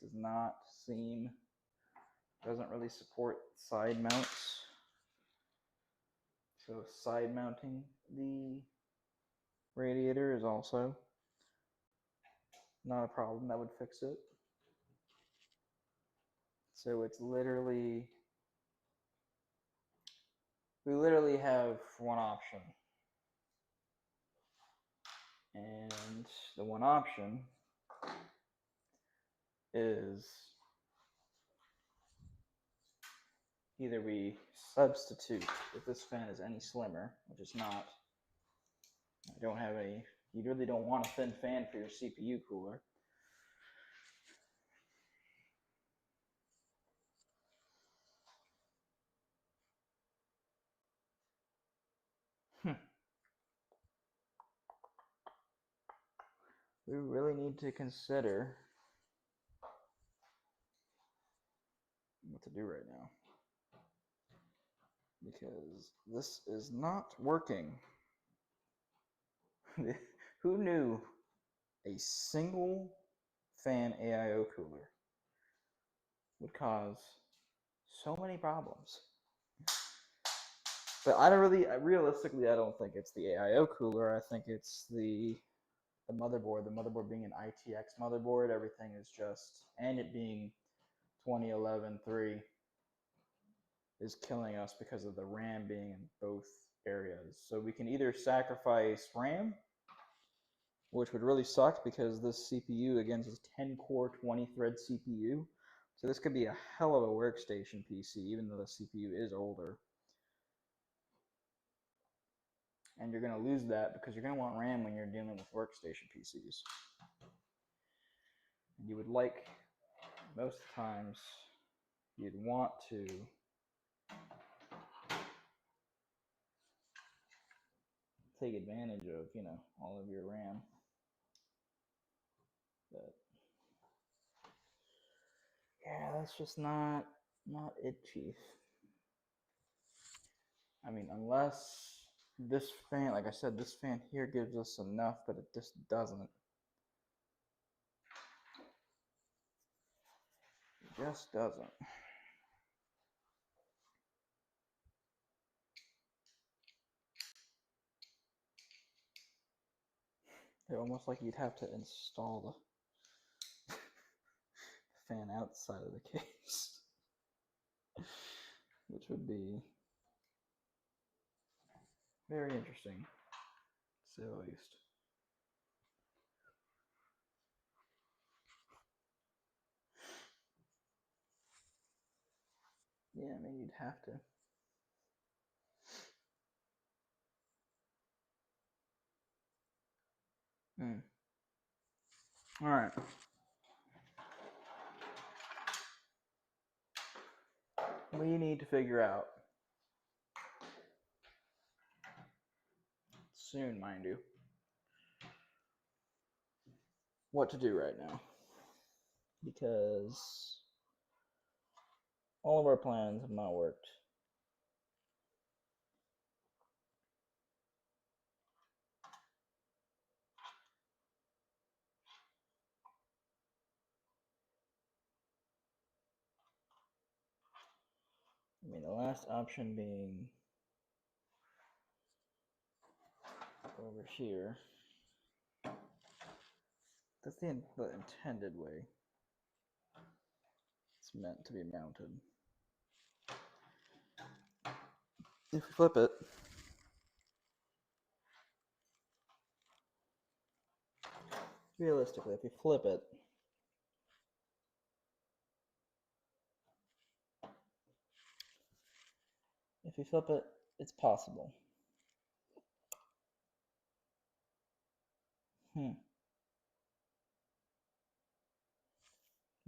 doesn't really support side mounts. So side mounting the radiator is also not a problem. That would fix it. So it's literally, we literally have one option. And the one option is either we substitute, if this fan is any slimmer, which it's not, I don't have any, you really don't want a thin fan for your CPU cooler. we really need to consider what to do right now, because this is not working. Who knew a single fan AIO cooler would cause so many problems? But realistically, I don't think it's the AIO cooler. I think it's the motherboard. The motherboard being an ITX motherboard, everything is just, and it being 2011-3 is killing us because of the RAM being in both areas. So we can either sacrifice RAM, which would really suck because this CPU, again, is a 10-core, 20-thread CPU. So this could be a hell of a workstation PC, even though the CPU is older. And you're going to lose that because you're going to want RAM when you're dealing with workstation PCs. And you would like, most times, you'd want to take advantage of, all of your RAM. But yeah, that's just not it, Chief. I mean, unless this fan, like I said, this fan here gives us enough, but it just doesn't. It just doesn't. They're almost like you'd have to install the fan outside of the case, which would be very interesting, to say the least. Yeah, I mean, you'd have to. All right. We need to figure out, soon, mind you, what to do right now. Because all of our plans have not worked. I mean, the last option being over here. That's the intended way it's meant to be mounted. If you flip it, realistically, if you flip it, it's possible. We'd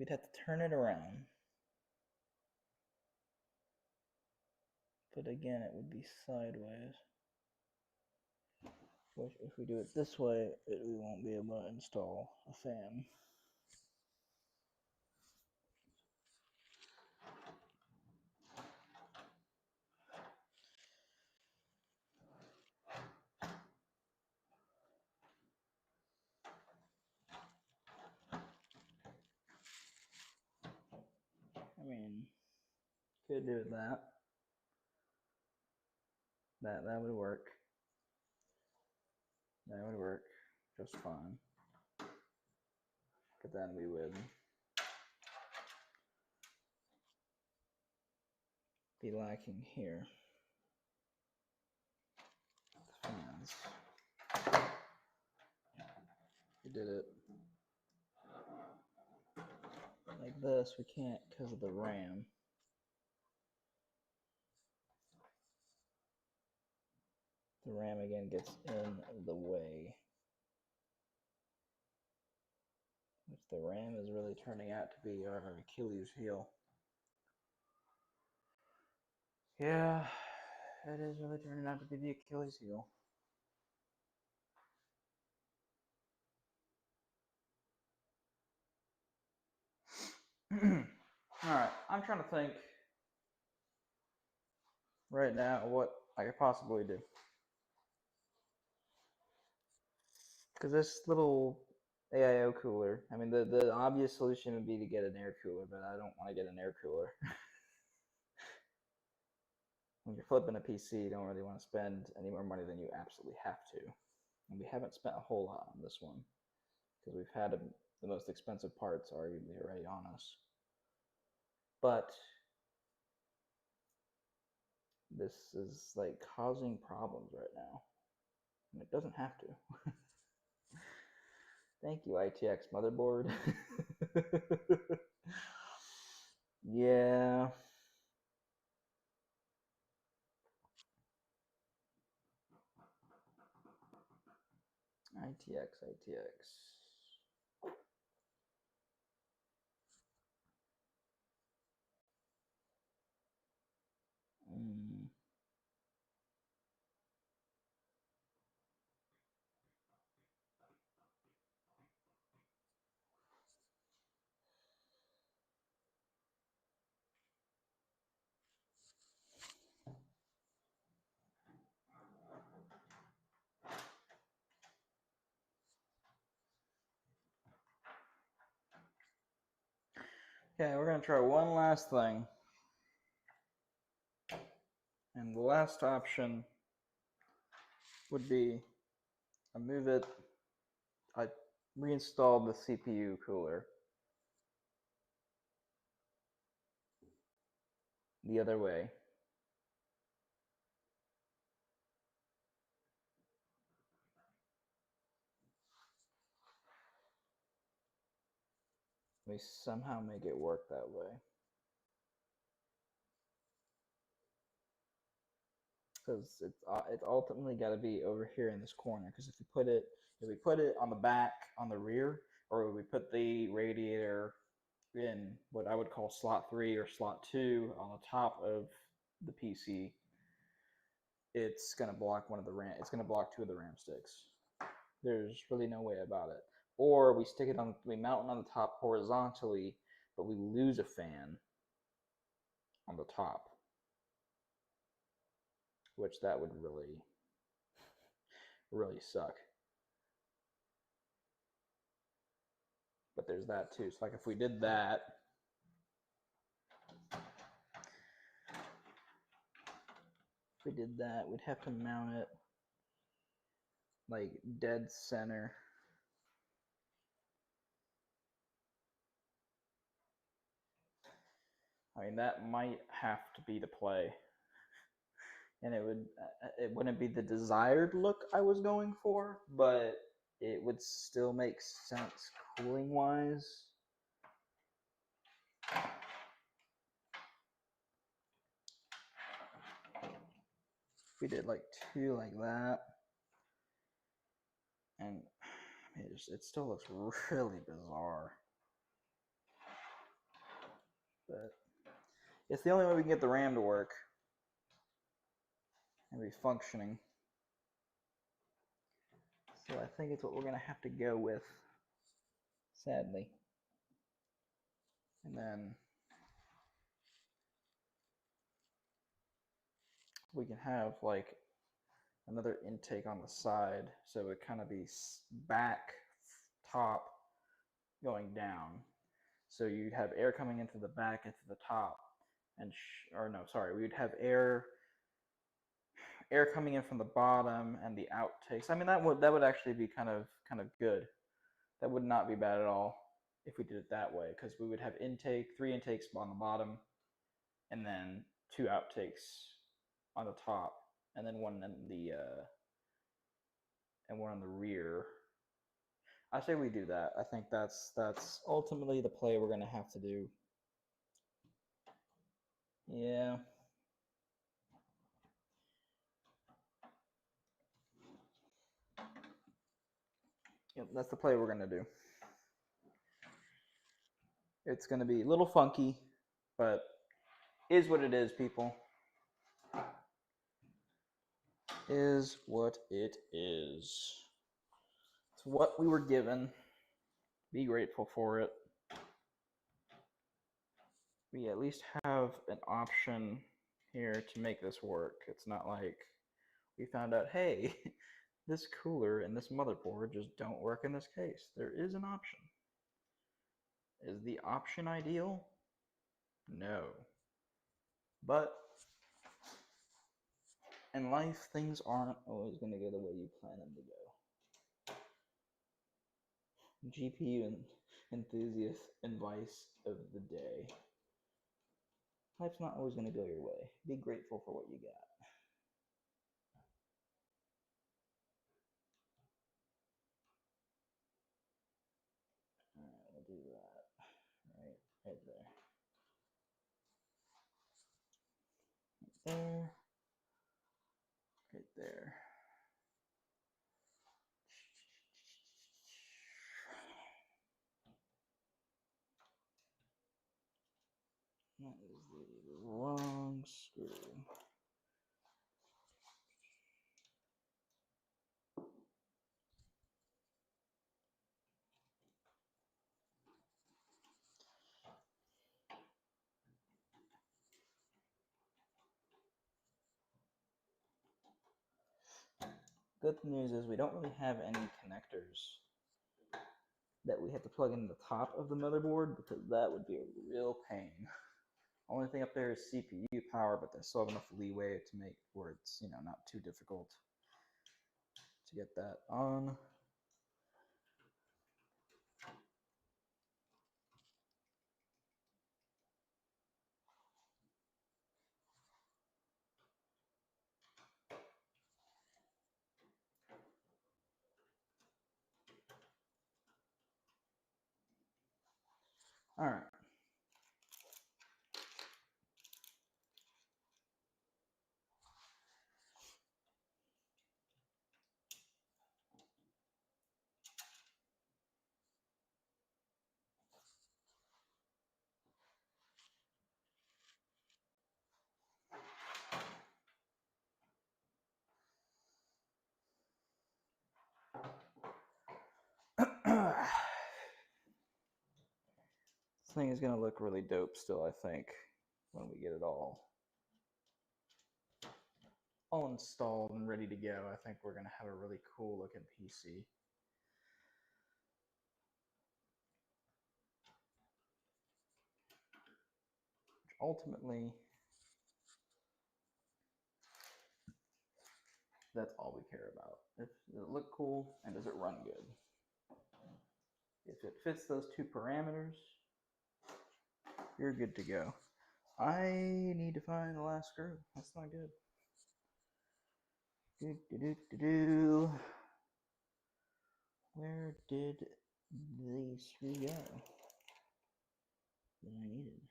have to turn it around. But again, it would be sideways. Which, if we do it this way, we won't be able to install a fan. I mean, could do that. That would work. That would work just fine. But then we would be lacking here. Fans. We did it like this. We can't because of the RAM. The RAM again gets in the way. Which the RAM is really turning out to be our Achilles heel. Yeah, it is really turning out to be the Achilles heel. Alright, I'm trying to think right now what I could possibly do. Because this little AIO cooler, I mean, the obvious solution would be to get an air cooler, but I don't want to get an air cooler. When you're flipping a PC, you don't really want to spend any more money than you absolutely have to. And we haven't spent a whole lot on this one, because we've had the most expensive parts arguably already on us. But this is like causing problems right now, and it doesn't have to. Thank you, ITX motherboard. Yeah. ITX. Mm. Okay, we're going to try one last thing. And the last option would be I move it, I reinstalled the CPU cooler the other way. We somehow make it work that way. Because it's ultimately got to be over here in this corner. Because if we put it on the back, on the rear, or we put the radiator in what I would call slot 3 or slot 2 on the top of the PC, it's gonna block one of the RAM. It's gonna block 2 of the RAM sticks. There's really no way about it. Or we stick it on, we mount it on the top horizontally, but we lose a fan on the top, which that would really suck. But there's that too. So like if we did that, we'd have to mount it like dead center. I mean, that might have to be the play. And it wouldn't be the desired look I was going for, but it would still make sense cooling wise. We did like 2 like that, and I mean, it still looks really bizarre, but it's the only way we can get the RAM to work and be functioning. So I think it's what we're gonna have to go with, sadly. And then we can have like another intake on the side, so it would kind of be back, top, going down. So you'd have air coming into the back, into the top, and or no, sorry, we'd have air coming in from the bottom and the outtakes. I mean, that would actually be kind of good. That would not be bad at all if we did it that way, because we would have 3 intakes on the bottom, and then 2 outtakes on the top, and then one in the and one on the rear. I say we do that. I think that's ultimately the play we're gonna have to do. Yeah. Yep, that's the play we're gonna do. It's gonna be a little funky, but is what it is, people. Is what it is. It's what we were given. Be grateful for it. we at least have an option here to make this work. It's not like we found out, hey, this cooler and this motherboard just don't work in this case. There is an option. Is the option ideal? No. But in life, things aren't always going to go the way you plan them to go. GPU enthusiast advice of the day. Life's not always going to go your way. Be grateful for what you got. Alright, we'll do that. Right there. There. Right there. That is the wrong screw. Good news is we don't really have any connectors that we have to plug in the top of the motherboard, because that would be a real pain. Only thing up there is CPU power, but they still have enough leeway to make where it's, you know, not too difficult to get that on. All right. This thing is going to look really dope still, I think, when we get it all installed and ready to go. I think we're going to have a really cool looking PC. Which ultimately, that's all we care about. Does it look cool and does it run good? If it fits those two parameters, you're good to go. I need to find the last screw. That's not good. Where did the screw go that I needed?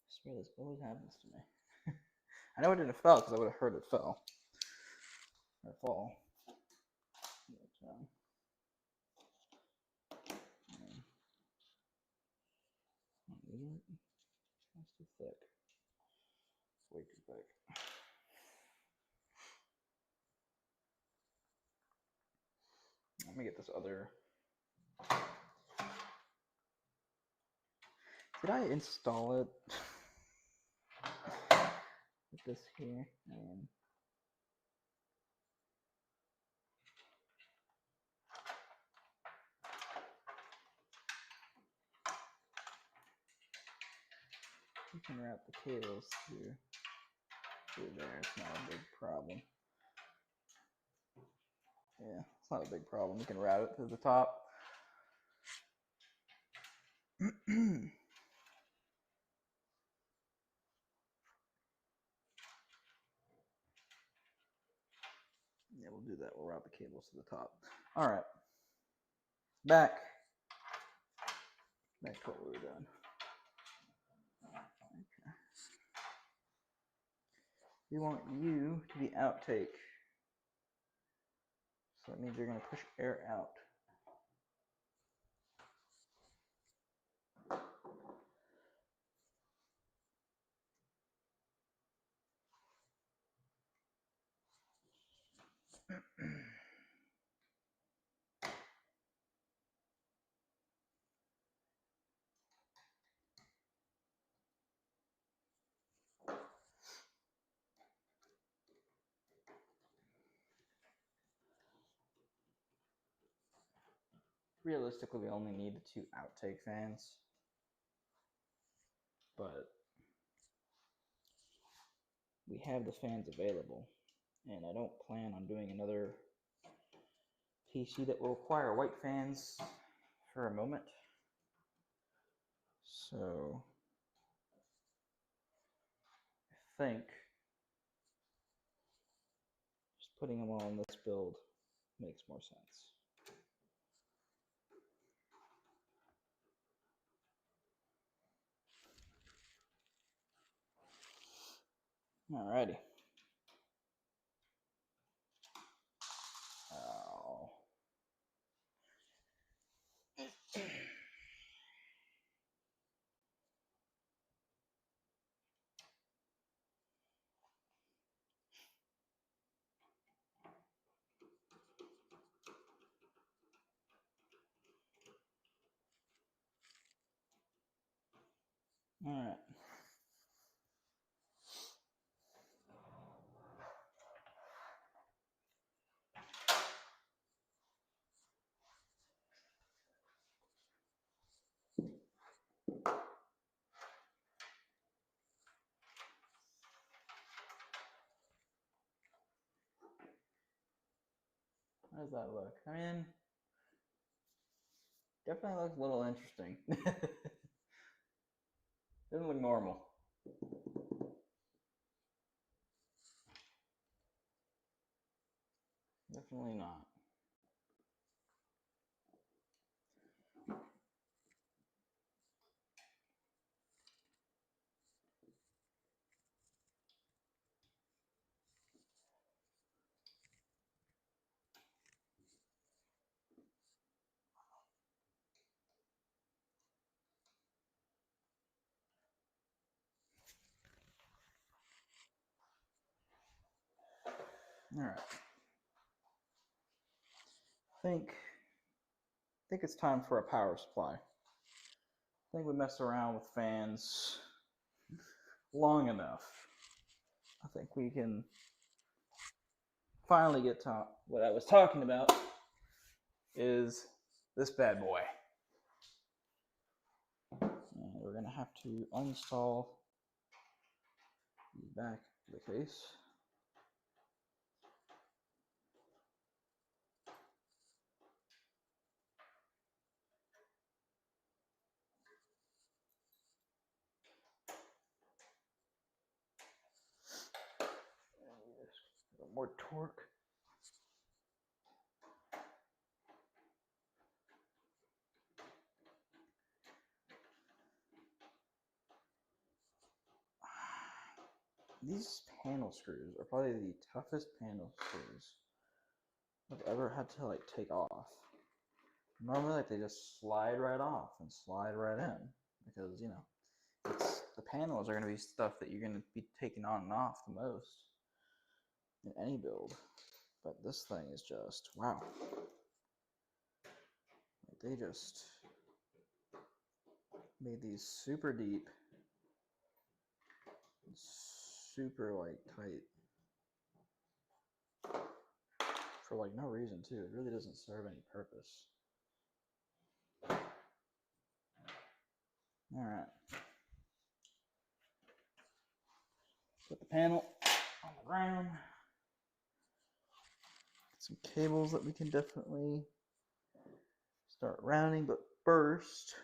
I swear this always happens to me. I know it didn't fall because I would have heard it fell. Or fall. But, that's too thick. It's way too thick. Let me get this other. Did I install it? With this here. You can route the cables through there. It's not a big problem. Yeah, it's not a big problem. You can route it to the top. Yeah, we'll do that. We'll route the cables to the top. All right. Back to what we were doing. Okay. We want you to be outtake. So that means you're going to push air out. realistically, we only need the 2 outtake fans, but we have the fans available, and I don't plan on doing another PC that will require white fans for a moment. So I think just putting them all in this build makes more sense. Alrighty. Oh. Alright. How does that look? I mean, definitely looks a little interesting. Doesn't look normal. Definitely not. Alright. I think it's time for a power supply. I think we messed around with fans long enough. I think we can finally get to what I was talking about is this bad boy. And we're going to have to uninstall the back of the case. A little more torque. These panel screws are probably the toughest panel screws I've ever had to like take off. Normally, like they just slide right off and slide right in because you know the panels are going to be stuff that you're going to be taking on and off the most in any build. But this thing is just wow. Like they just made these super deep, super like tight for like no reason too. It really doesn't serve any purpose. All right. Put the panel on the ground. Some cables that we can definitely start rounding, but first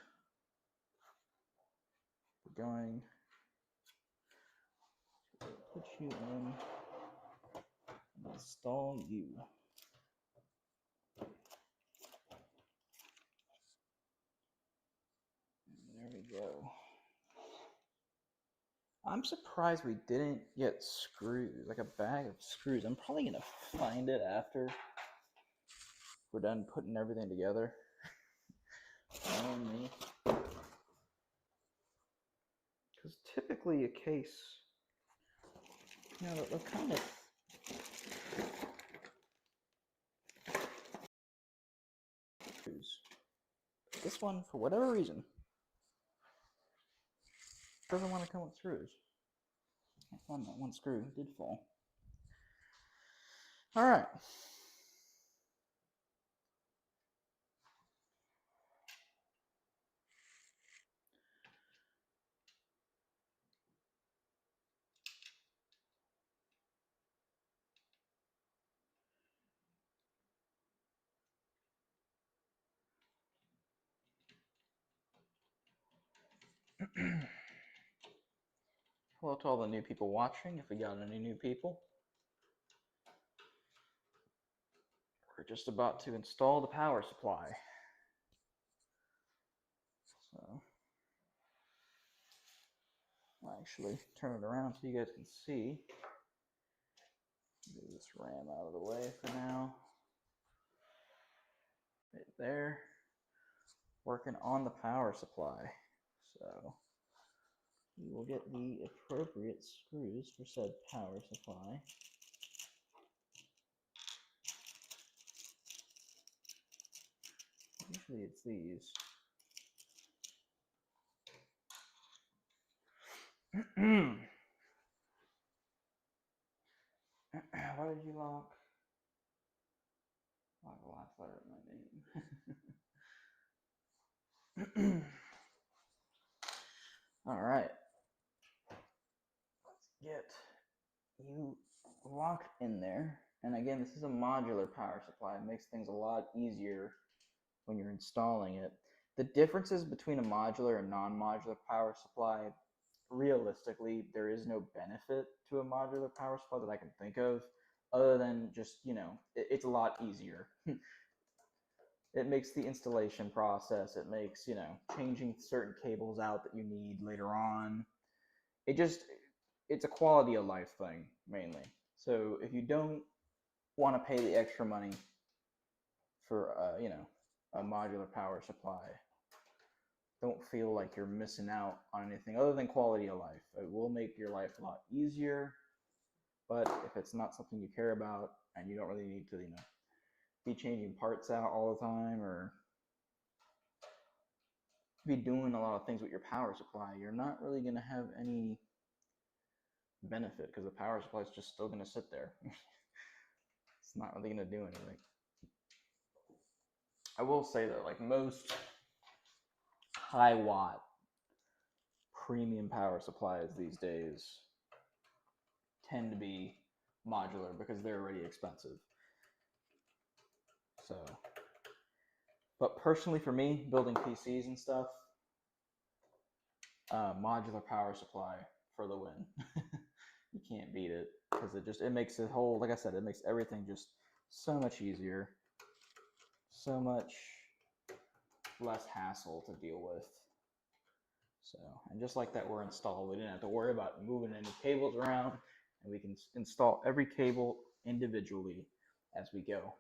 we're going to put you in and install you. There we go. I'm surprised we didn't get screws, like a bag of screws. I'm probably going to find it after we're done putting everything together. Me. Because typically a case, you know, they're kind of this one, for whatever reason, doesn't want to come with screws. I found that one screw did fall. All right. hello to all the new people watching, if we got any new people. We're just about to install the power supply. So, I'll actually turn it around so you guys can see. Move this RAM out of the way for now. Right there. Working on the power supply. So, we will get the appropriate screws for said power supply. Usually it's these. Why did you lock the last letter of my name? Alright. Let's get you locked in there. And again, this is a modular power supply. It makes things a lot easier when you're installing it. The differences between a modular and non-modular power supply, realistically, there is no benefit to a modular power supply that I can think of, other than just, it's a lot easier. It makes the installation process, it makes, changing certain cables out that you need later on. It's a quality of life thing, mainly. So if you don't want to pay the extra money for, a modular power supply, don't feel like you're missing out on anything other than quality of life. It will make your life a lot easier, but if it's not something you care about and you don't really need to, be changing parts out all the time or be doing a lot of things with your power supply, you're not really going to have any benefit because the power supply is just still going to sit there. It's not really going to do anything. I will say that, like, most high watt premium power supplies these days tend to be modular because they're already expensive. So, but personally for me, building PCs and stuff, modular power supply for the win. You can't beat it because it makes the whole, like I said, it makes everything just so much easier, so much less hassle to deal with. So, and just like that, we're installed. We didn't have to worry about moving any cables around, and we can install every cable individually as we go.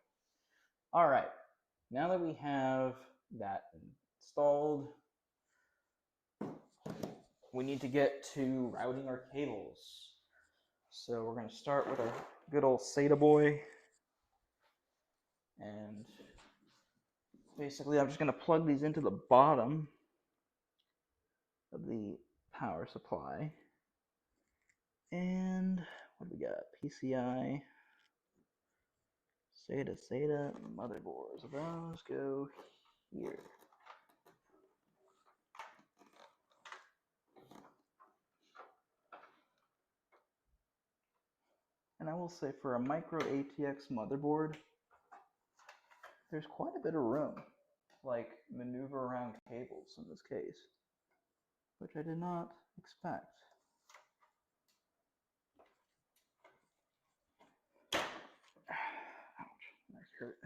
All right, now that we have that installed, we need to get to routing our cables. So we're going to start with our good old SATA boy. And basically, I'm just going to plug these into the bottom of the power supply. And what do we got? PCI, SATA, motherboards. Those go here. And I will say, for a micro ATX motherboard, there's quite a bit of room, like maneuver around cables in this case, which I did not expect. Ouch, that hurt.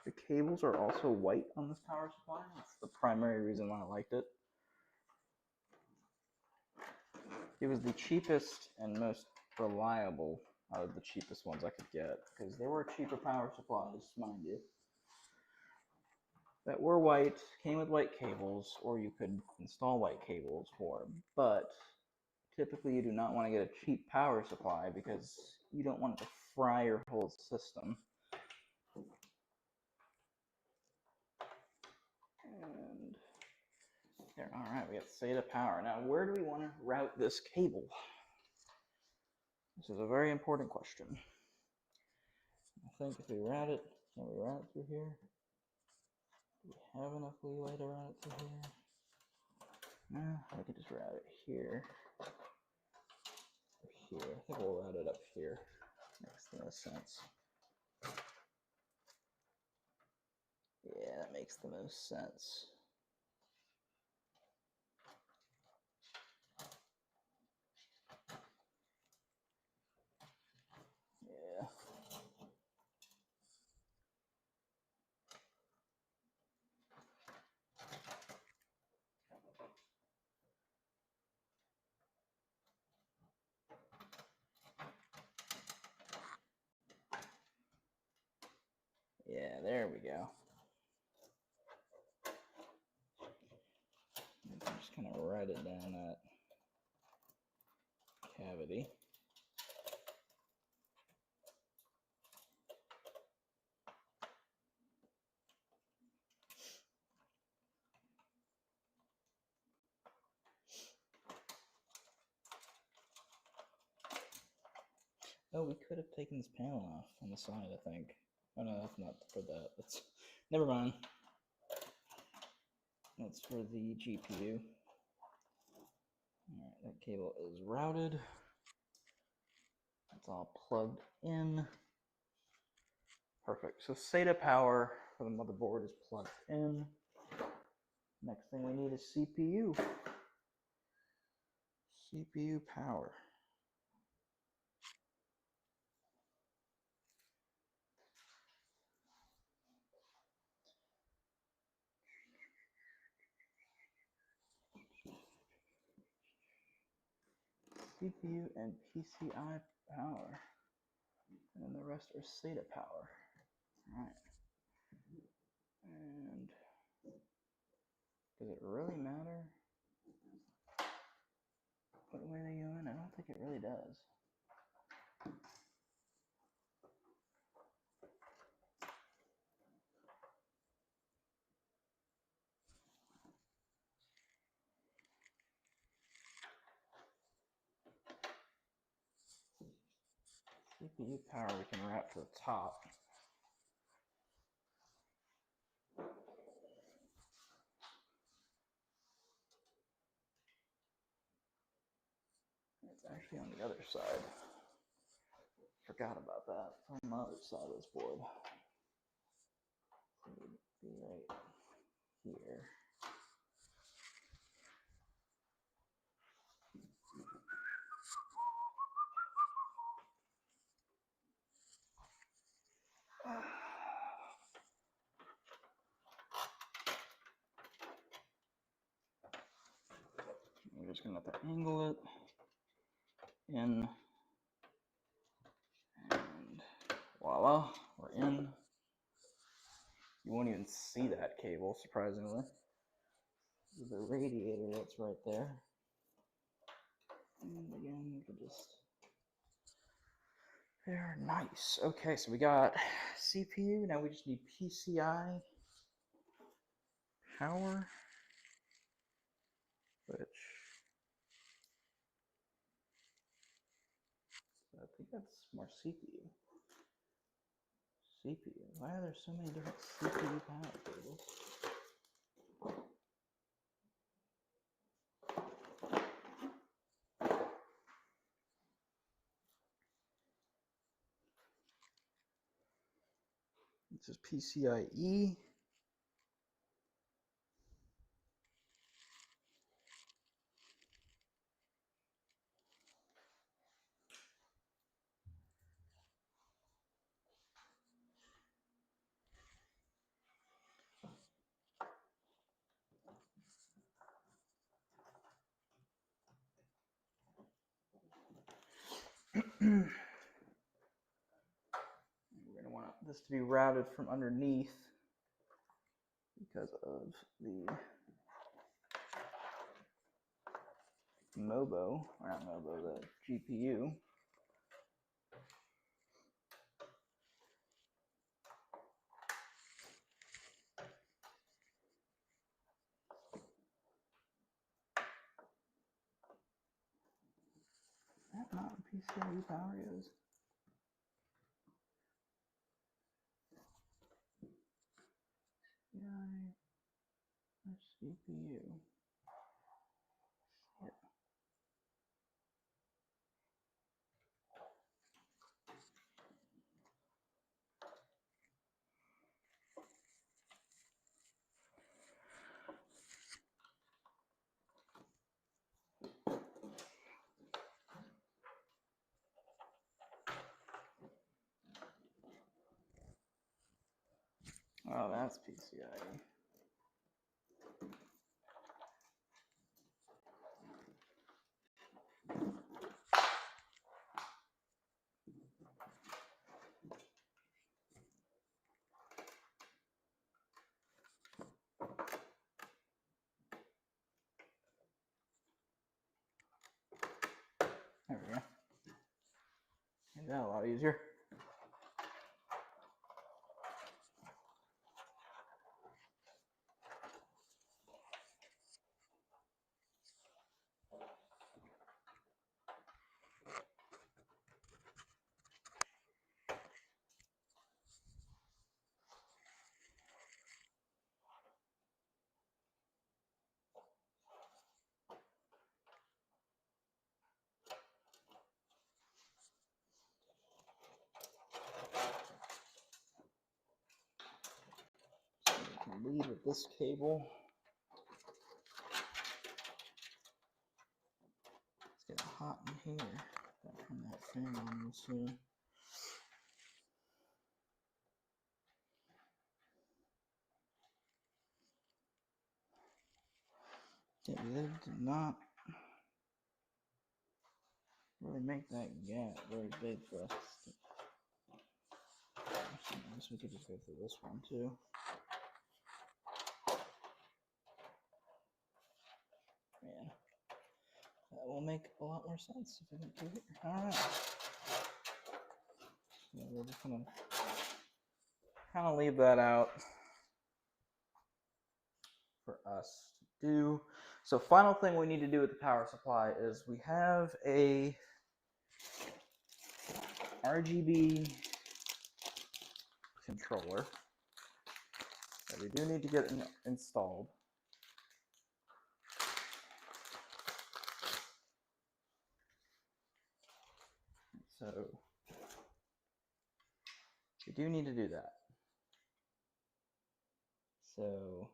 The cables are also white on this power supply. That's the primary reason why I liked it. It was the cheapest and most reliable out of the cheapest ones I could get, because there were cheaper power supplies, mind you, that were white, came with white cables, or you could install white cables for them. But typically you do not want to get a cheap power supply because you don't want it to fry your whole system. And there, all right, we got SATA power. Now, where do we want to route this cable? This is a very important question. I think if we route it, can we route it through here? Do we have enough leeway to route it through here? No, I could just route it here. Or here. I think we'll route it up here. Makes the most sense. makes the most sense. Yeah. Yeah, there we go. Just kind of write it down that cavity. Oh, we could have taken this panel off on the side, I think. Oh no, that's not for that. That's never mind. That's for the GPU. Alright, that cable is routed. It's all plugged in. Perfect. So SATA power for the motherboard is plugged in. Next thing we need is CPU. CPU power. CPU and PCI power. And then the rest are SATA power. Alright. And does it really matter what way they go in? I don't think it really does. CPU power we can route to the top. It's actually on the other side. Forgot about that. It's on the other side of this board. It would be right here. We're just going to have to angle it in, and voila, we're in. You won't even see that cable, surprisingly. This is the radiator that's right there. And again, you can just... There, nice. Okay, so we got CPU. Now we just need PCI power, which I think that's more CPU. CPU. Why are there so many different CPU power cables? This is PCIe. We're going to want this to be routed from underneath because of the MOBO, or not MOBO, the GPU. Is that not what PCIe power is? PCI CPU. Yeah. Oh, that's PCIe. There we go. Made that a lot easier. So we can lead with this cable. It's getting hot in here. Gotta turn that fan on real soon. Yeah, they did not really make that gap very big for us. I guess we could just go through this one too. Man, that will make a lot more sense if we can do it. Alright. Yeah, we're just gonna kind of leave that out for us to do. So final thing we need to do with the power supply is we have a RGB controller that we do need to get installed. So we do need to do that. So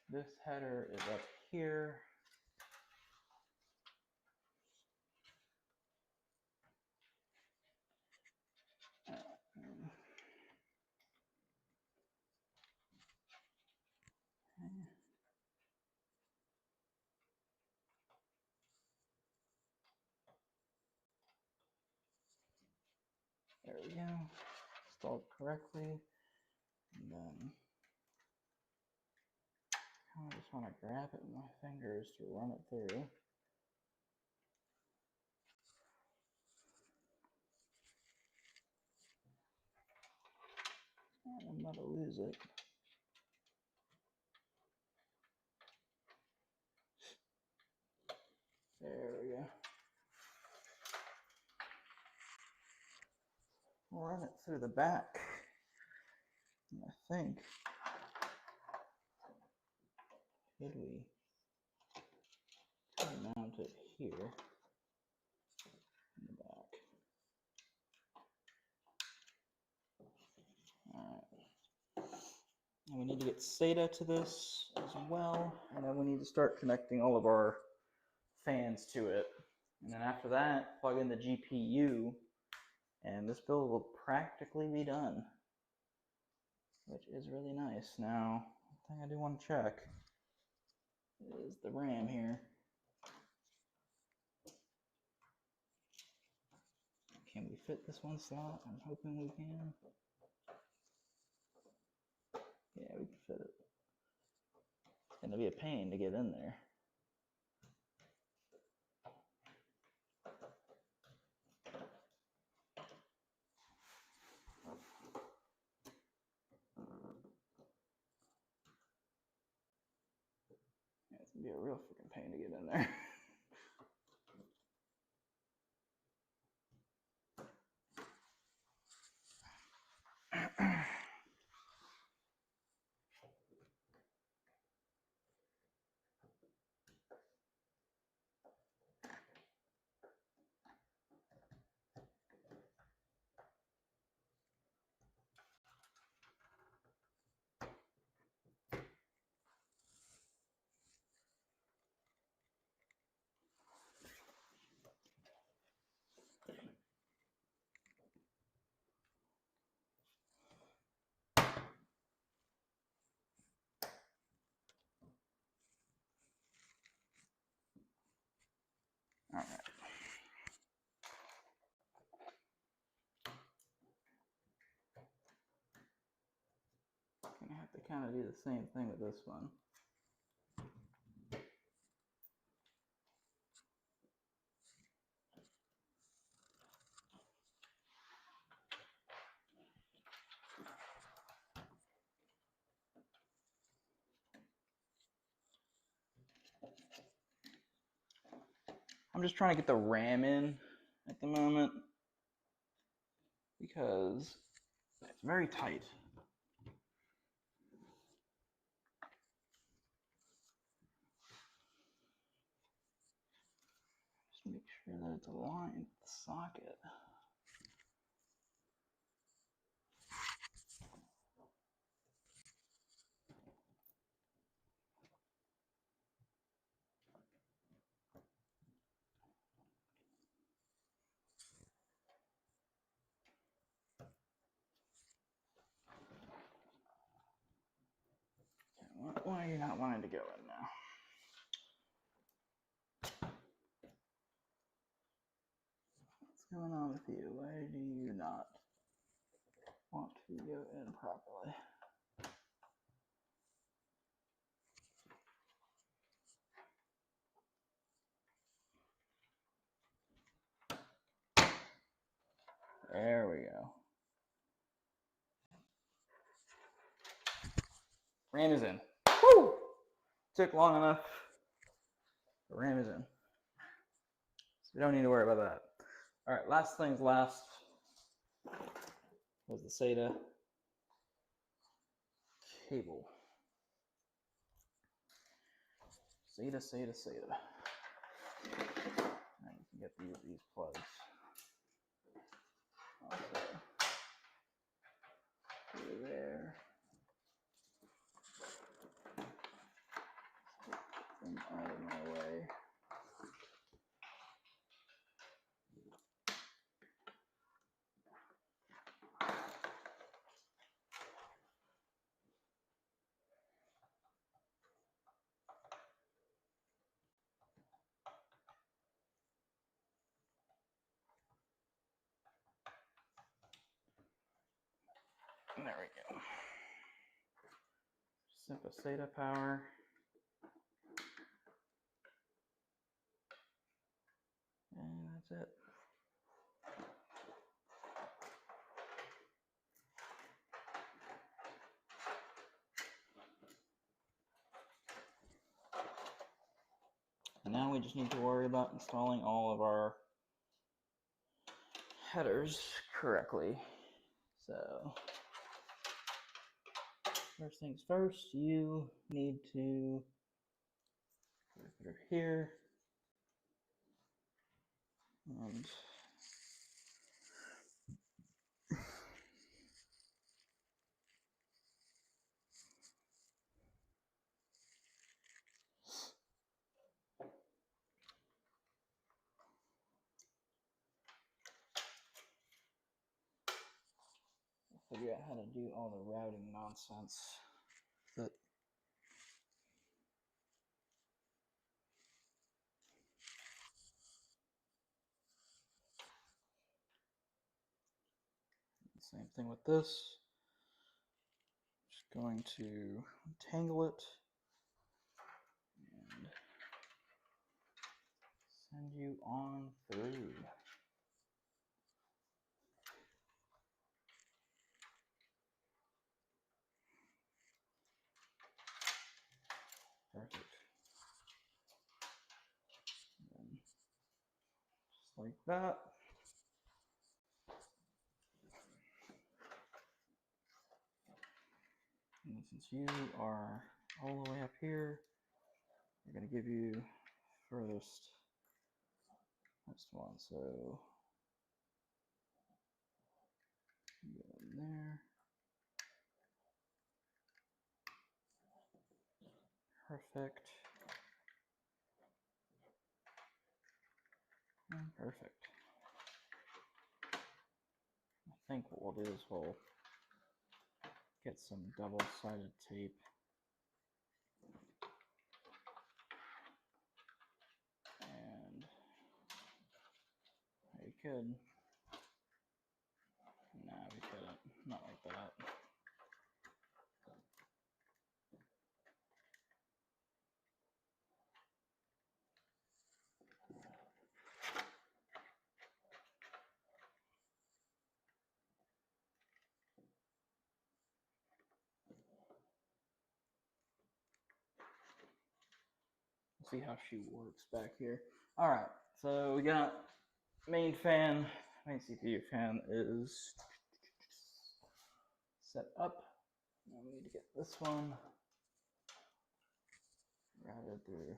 this header is up here. There we go. Installed correctly. And then I just want to grab it with my fingers to run it through. And I'm about to lose it. There we go. Run it through the back. And I think, could we mount it here in the back? Alright. And we need to get SATA to this as well. And then we need to start connecting all of our fans to it. And then after that, plug in the GPU. And this build will practically be done, which is really nice. Now, the thing I do want to check is the RAM here. Can we fit this one slot? I'm hoping we can. Yeah, we can fit it. It's going to be a pain to get in there. Yeah, it's going to be a real freaking pain to get in there. the same thing with this one. I'm just trying to get the ram in at the moment because it's very tight. Just make sure that it's aligned with the socket. Why are you not wanting to go in now? What's going on with you? Why do you not want to go in properly? There we go. Ram is in. Woo! Took long enough. The ram is in. So we don't need to worry about that. All right, last things last was the SATA cable. SATA. Now you can get these plugs. Also, through there. Get them out of my way. And there we go. Simple SATA power. And that's it. And now we just need to worry about installing all of our headers correctly. So first things first, you need to put her here and figure out how to do all the routing nonsense that same thing with this. Just going to untangle it and send you on through. Perfect. And then just like that. And since you are all the way up here, we're going to give you furthest one. So go in there. Perfect. And perfect. I think what we'll do is we'll get some double-sided tape. And we could. Nah, we couldn't. Not like that. see how she works back here. All right, so we got main fan, main CPU fan is set up. Now we need to get this one routed through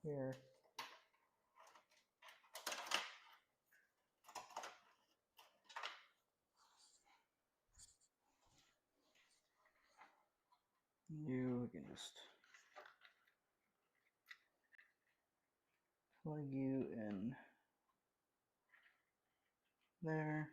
here. You can just plug you in there.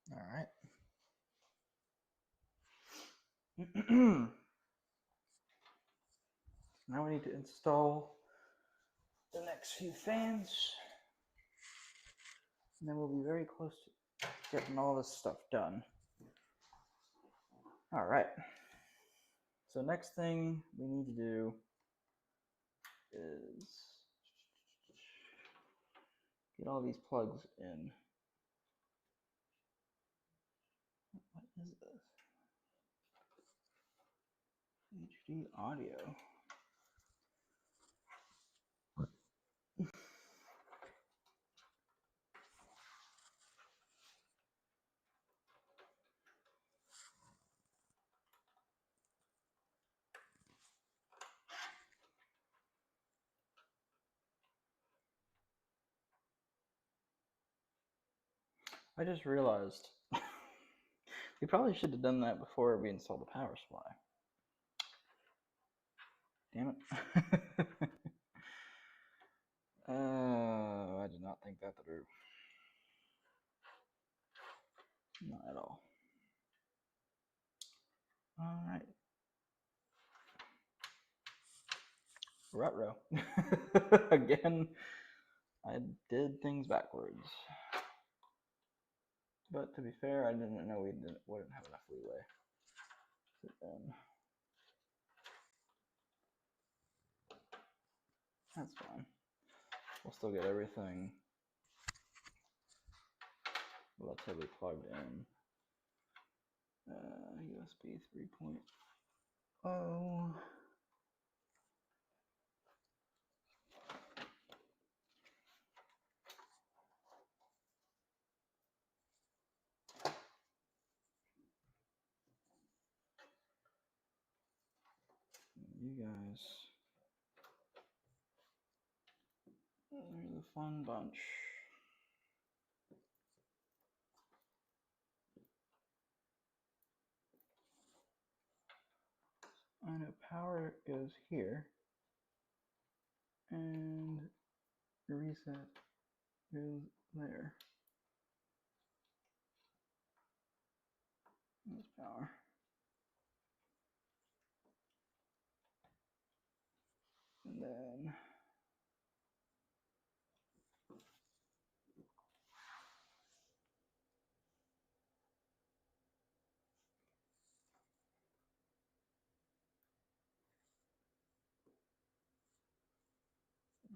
All right. Now we need to install the next few fans, and then we'll be very close to getting all this stuff done. All right. So next thing we need to do is get all these plugs in. What is this? HD audio. I just realized we probably should have done that before we installed the power supply. Damn it. I did not think that through. Not at all. All right. Ruh-roh. Again, I did things backwards. But to be fair, I didn't know we wouldn't have enough leeway. So then, that's fine. We'll still get everything relatively plugged in. USB 3.0. You guys, they're the fun bunch. I know power goes here, and reset goes there. That's power. And then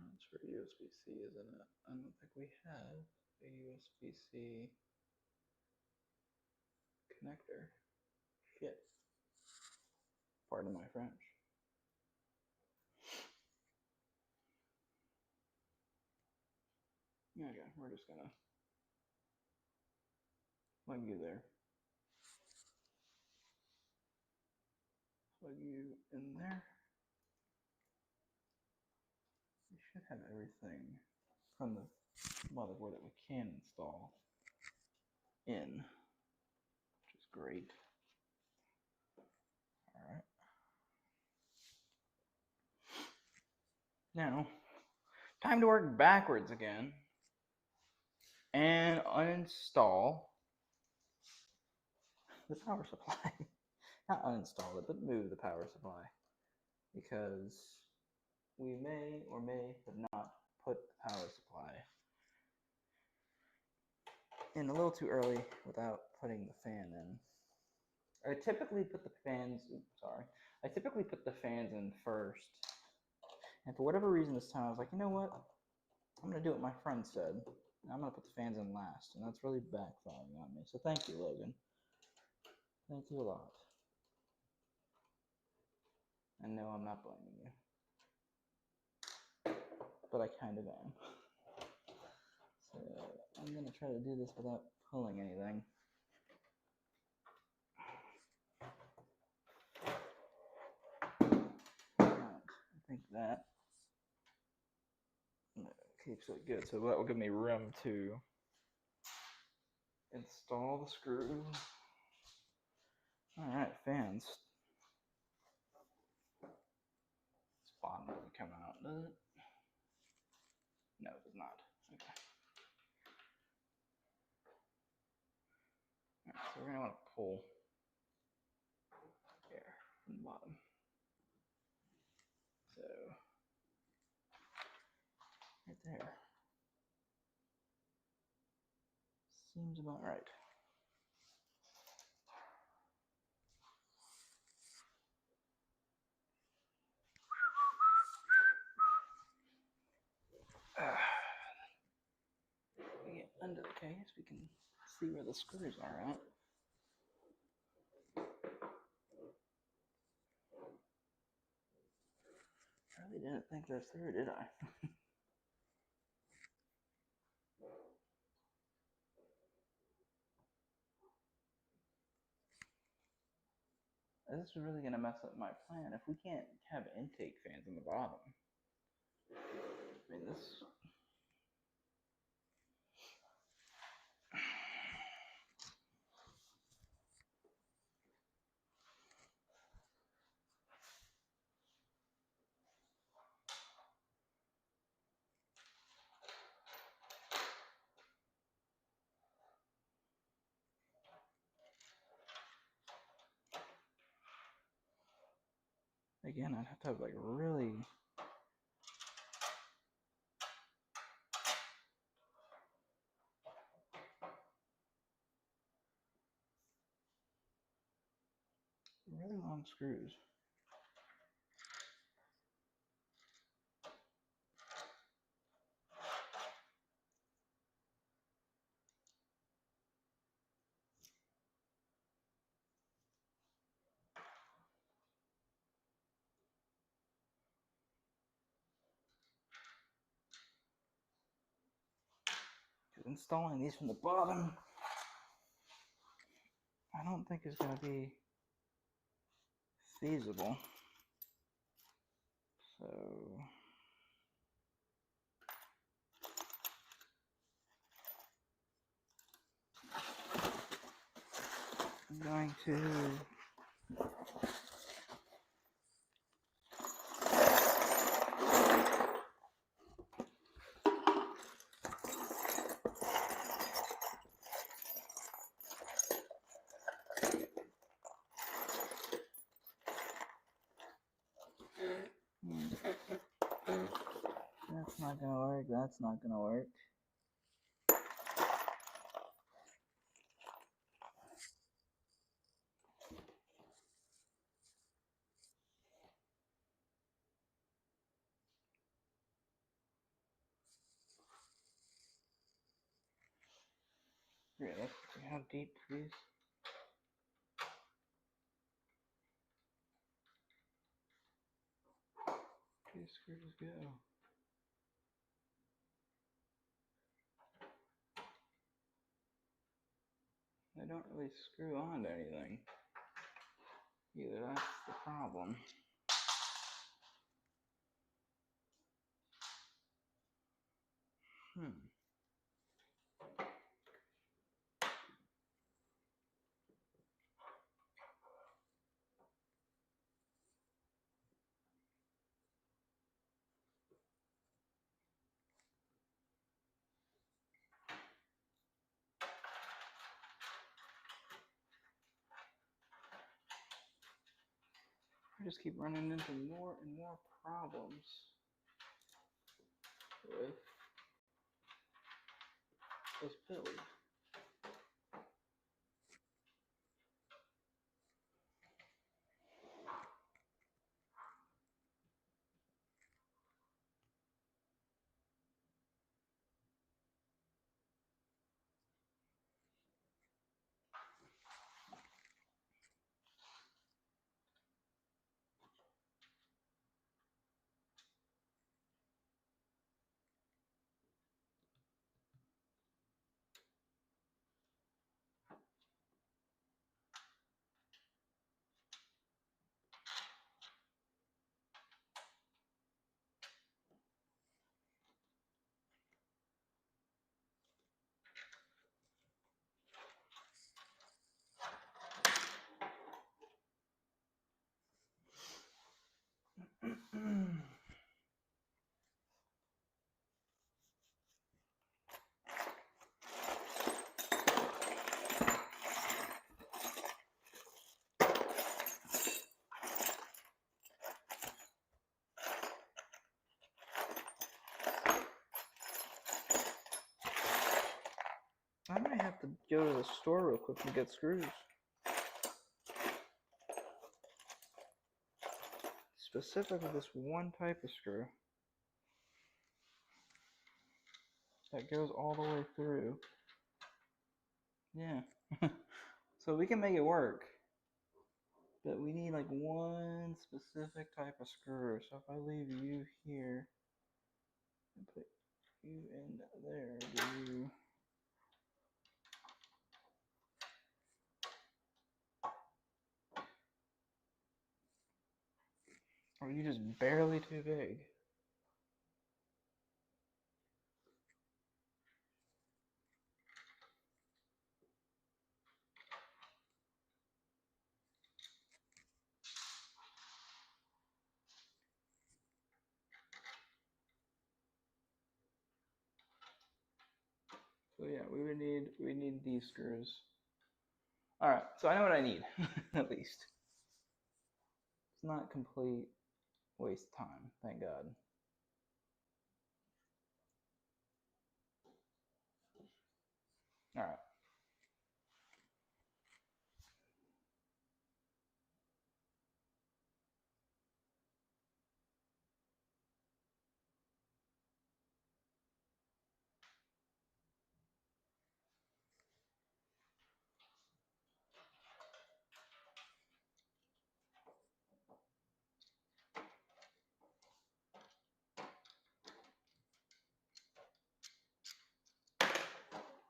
that's for USB-C, isn't it? I don't think we have a USB-C connector. Shit. Pardon my French. Okay, we're just gonna plug you there. Plug you in there. have everything from the motherboard that we can install in, which is great. Alright. Now, time to work backwards again and uninstall the power supply. Not uninstall it, but move the power supply. Because we may or may have not put the power supply in a little too early without putting the fan in. I typically put the fans in first. And for whatever reason this time I was like, you know what? I'm going to do what my friend said. I'm going to put the fans in last. And that's really backfiring on me. So thank you, Logan. Thank you a lot. And no, I'm not blaming you. But I kind of am. So I'm going to try to do this without pulling anything. I think that keeps it good. So that will give me room to install the screw. Alright, fans. This bottom doesn't come out, does it? No, it does not. Okay. Alright, so we're going to want to pull air from the bottom. So, right there. Seems about right. We get under the case, we can see where the screws are at. I really didn't think those through, did I? This is really going to mess up my plan. If we can't have intake fans on the bottom, I mean, this... Again, I'd have to have like really long screws. Installing these from the bottom, I don't think is going to be feasible. So I'm going to that's not going to work, that's not going to work. Really? How deep, please? These screws go. They don't really screw on to anything. Either that's the problem. I just keep running into more and more problems with this build. I might have to go to the store real quick and get screws. Specifically this one type of screw that goes all the way through. Yeah. So we can make it work. But we need like one specific type of screw. So if I leave you here and put you in there, do you... Or are you just barely too big? So yeah, we need these screws. Alright, so I know what I need, at least. It's not complete waste of time, thank God. Alright.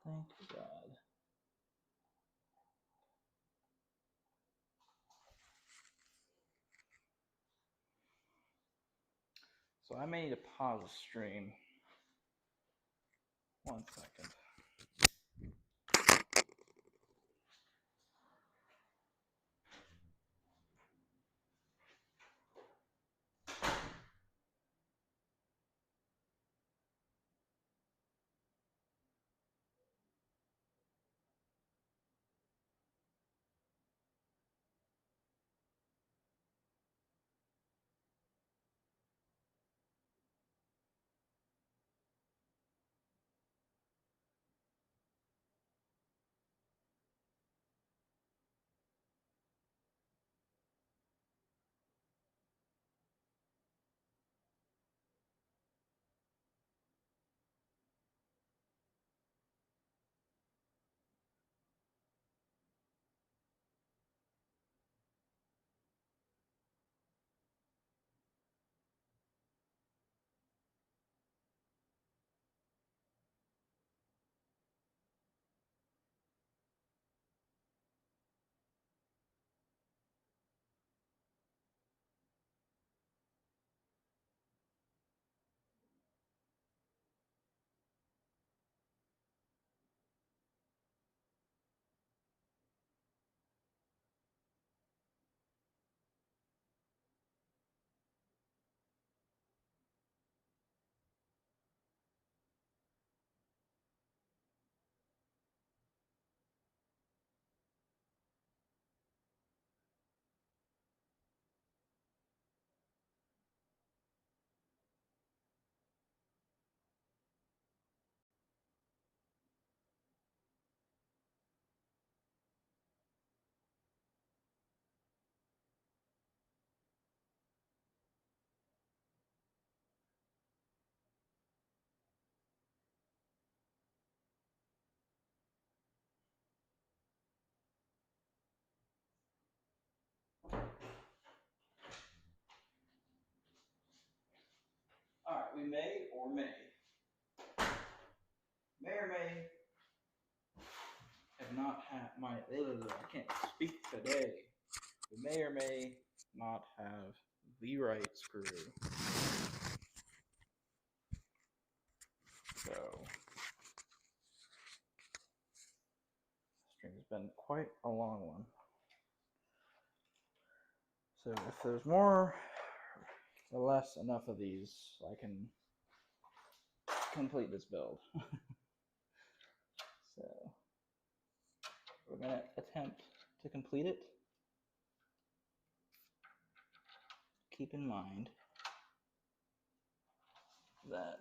Thank God. So I may need to pause the stream. 1 second. We may or may have not had my. I can't speak today. We may or may not have the right screw. So, this string's been quite a long one. So if there's more or less enough of these, I can complete this build. So we're going to attempt to complete it. Keep in mind that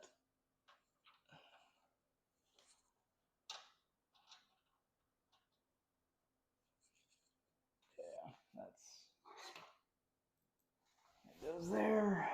it goes there.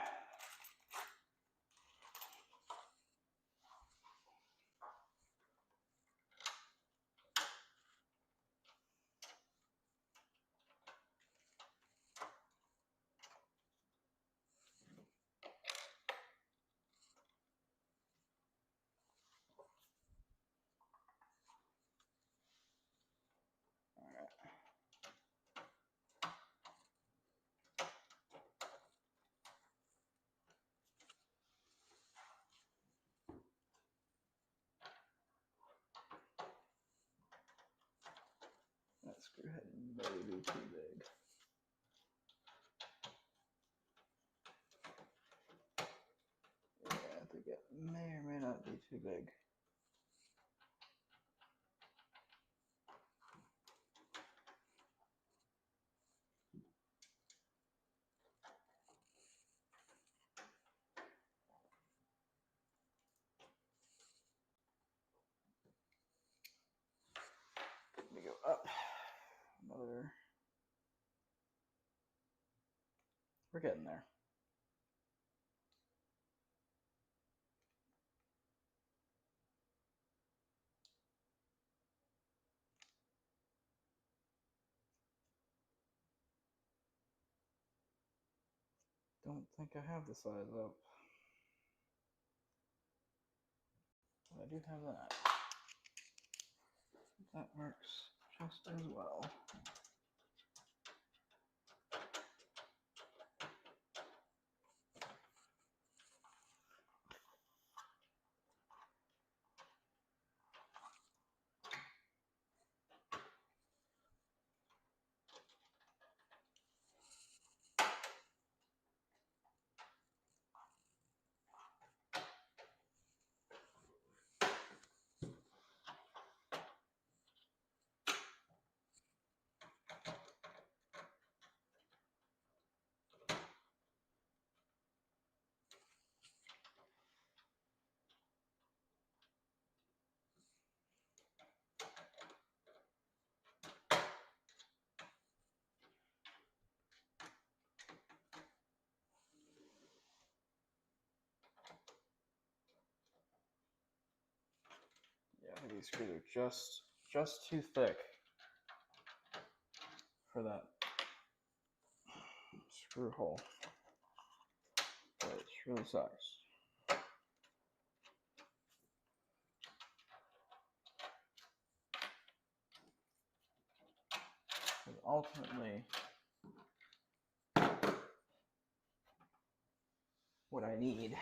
That screw head may be too big. Yeah, I think it may or may not be too big. Let me go up. Another. We're getting there. Don't think I have the size up. But I do have that. That works just as well. Yeah, I think these screws are just too thick for that screw hole. But it really sucks. Because ultimately, what I need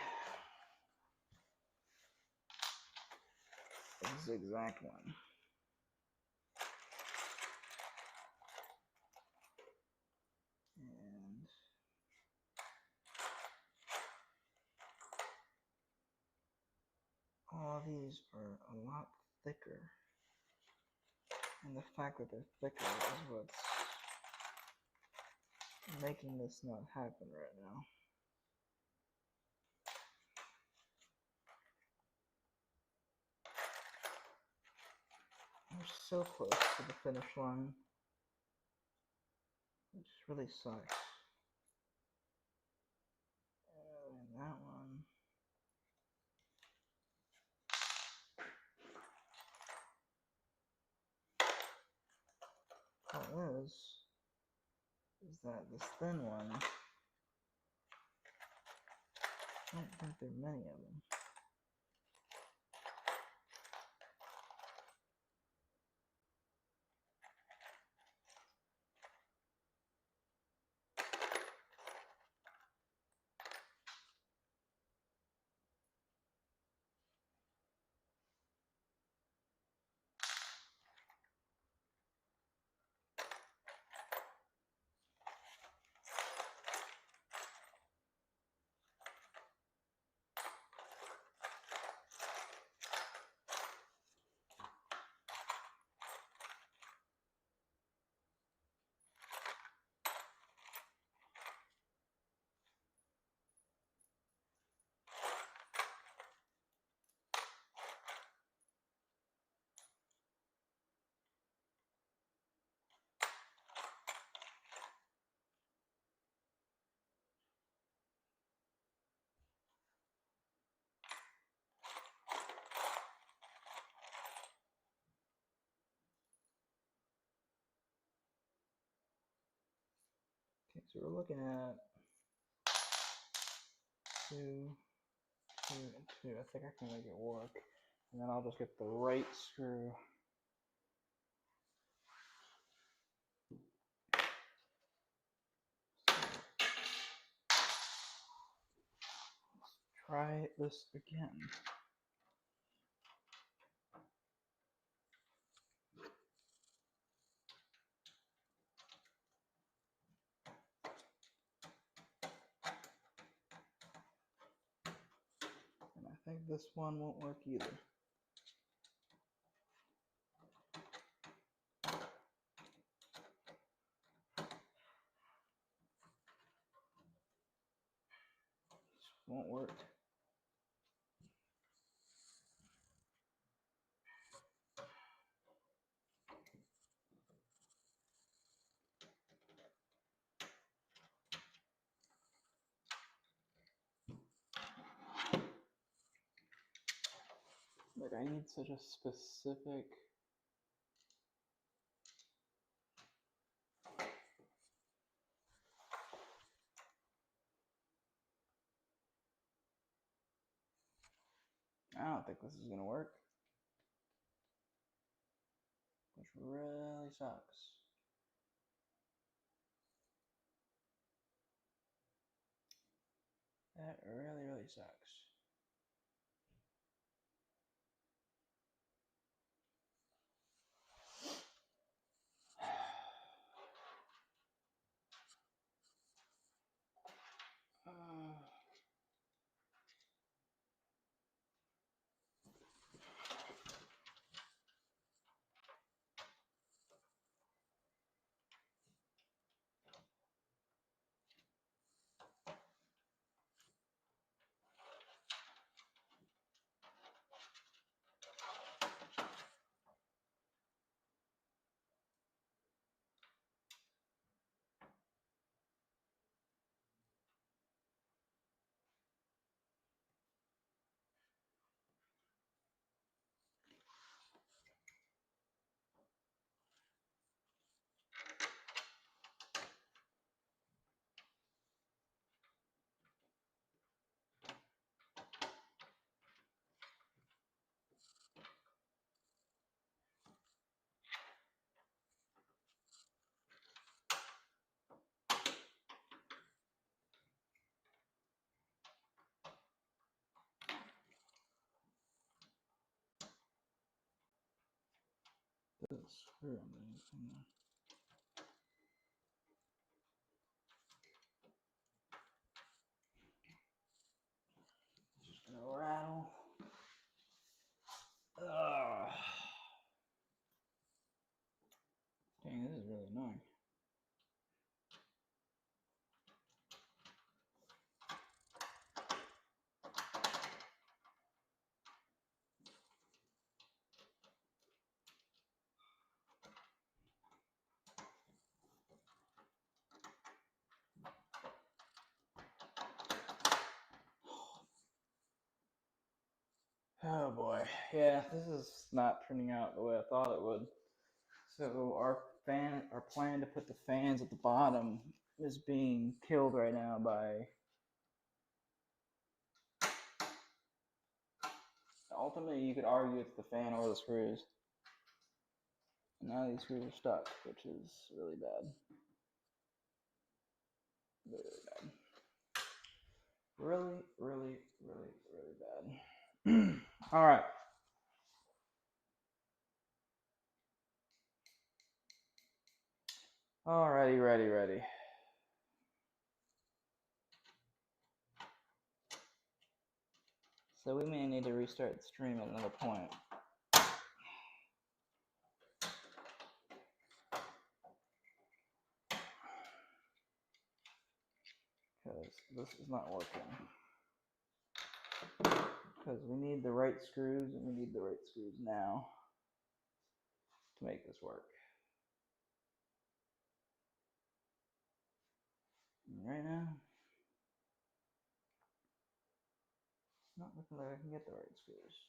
is a zigzag one. And all these are a lot thicker. And the fact that they're thicker is what's making this not happen right now. We're so close to the finish line, which really sucks. And that one. Problem is that this thin one don't think there are many of them. Okay, so we're looking at 2, 2, and 2. I think I can make it work. And then I'll just get the right screw. Let's try this again. And I think this one won't work either. This won't work. Like, I need such a specific... I don't think this is going to work. Which really sucks. That really sucks. Screw on there. Just gonna rattle. Ugh. Dang, this is really annoying. Oh boy, yeah, this is not turning out the way I thought it would. So our plan to put the fans at the bottom is being killed right now by ultimately, you could argue it's the fan or the screws. And now these screws are stuck, which is really bad. Really, really bad. Really, really, really, really bad. All right. Alrighty, ready. So we may need to restart the stream at another point. Because this is not working. Because we need the right screws, and we need the right screws now to make this work. And right now, it's not looking like I can get the right screws.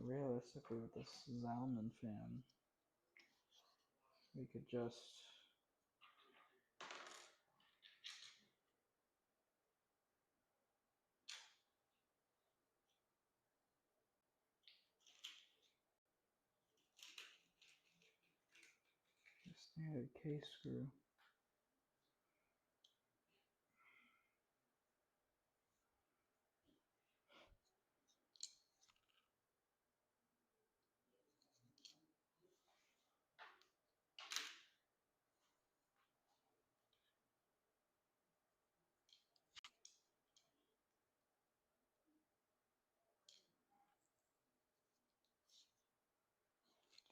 Realistically, with this Zallman fan, we could just standard case screw.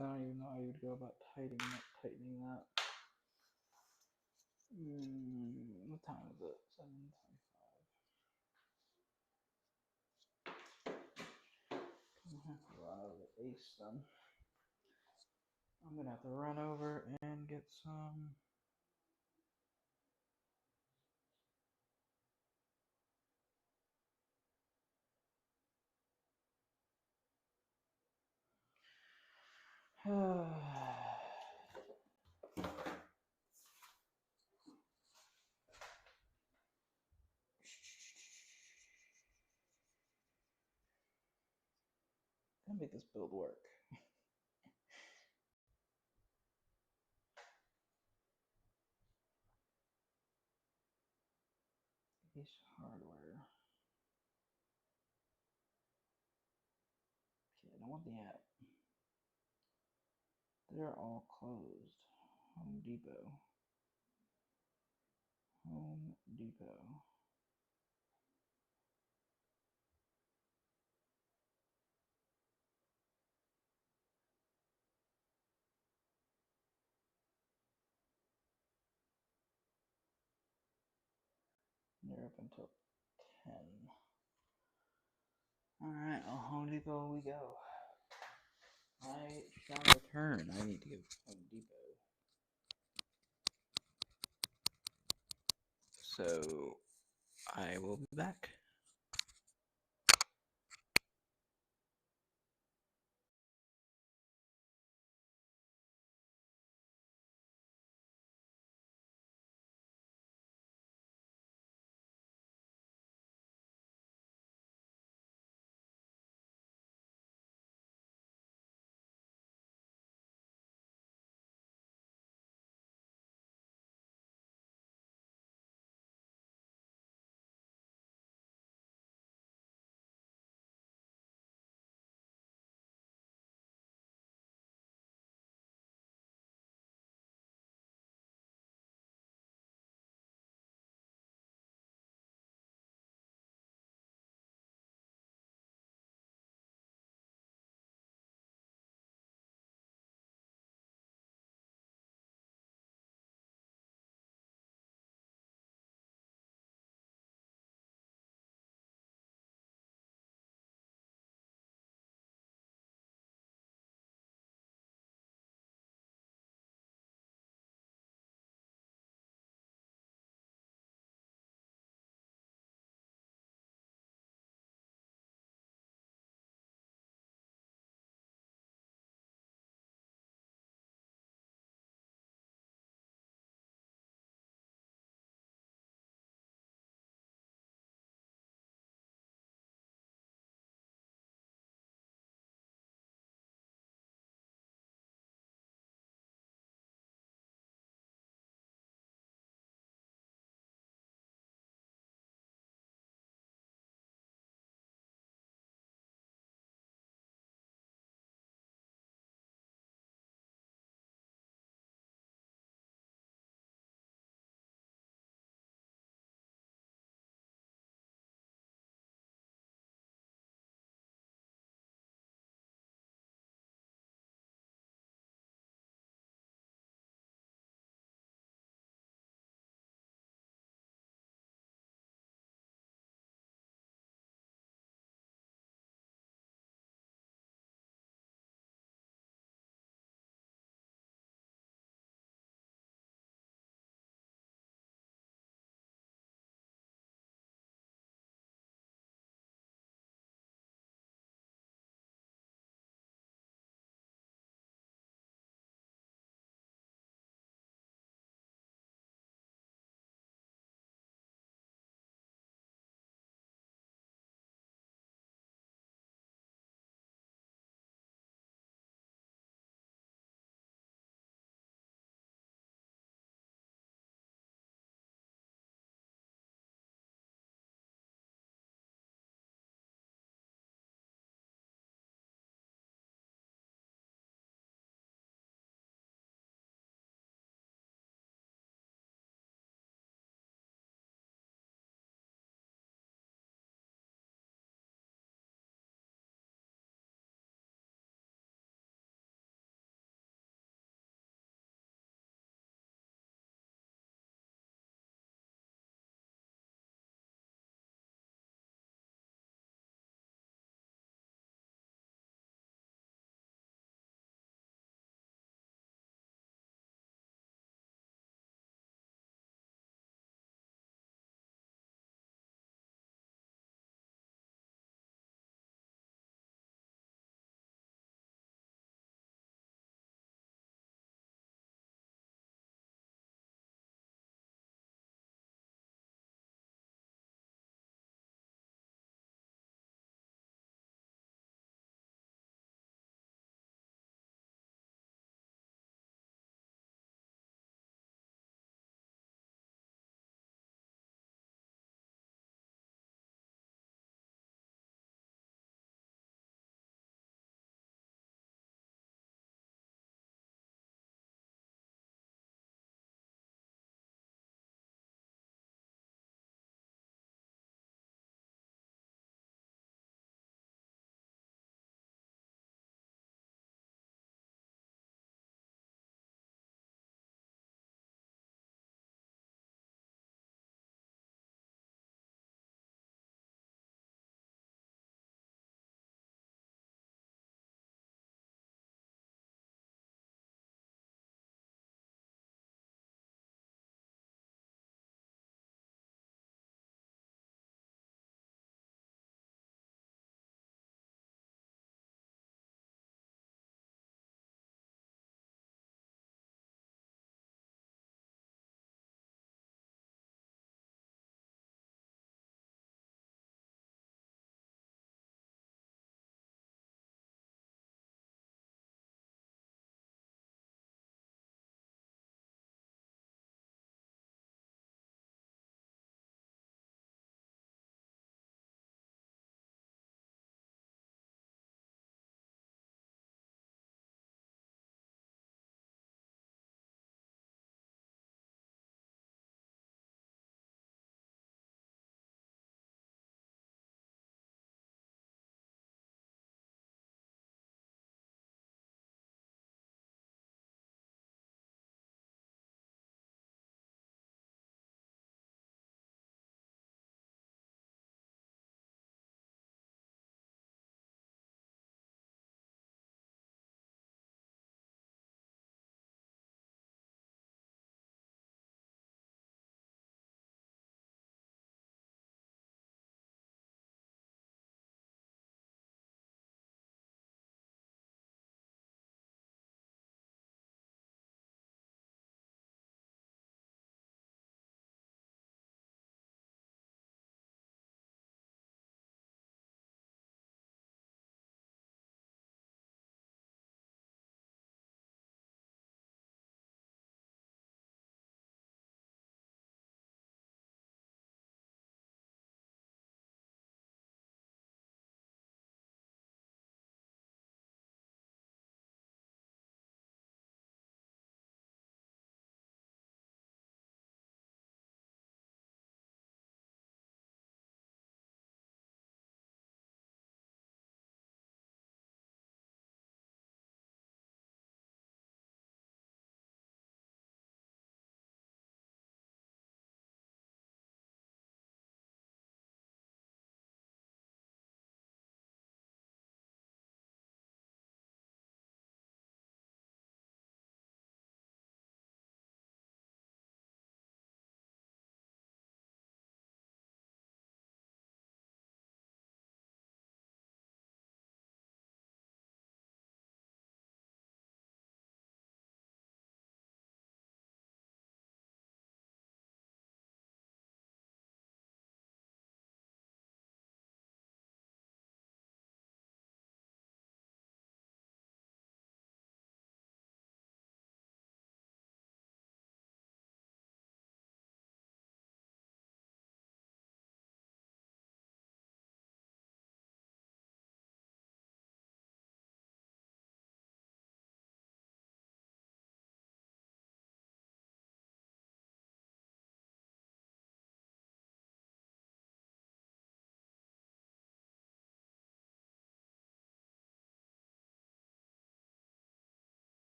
I don't even know how you would go about tightening that. What time is it? 7:25. I'm gonna have to run over the Ace then. I'm gonna have to run over and get some. Gonna make this build work. Ace Hardware. Okay, I don't want the app. They're all closed. Home Depot. Home Depot. They're up until 10. Alright, well, Home Depot we go. I shall return. I need to give Home Depot. So, I will be back.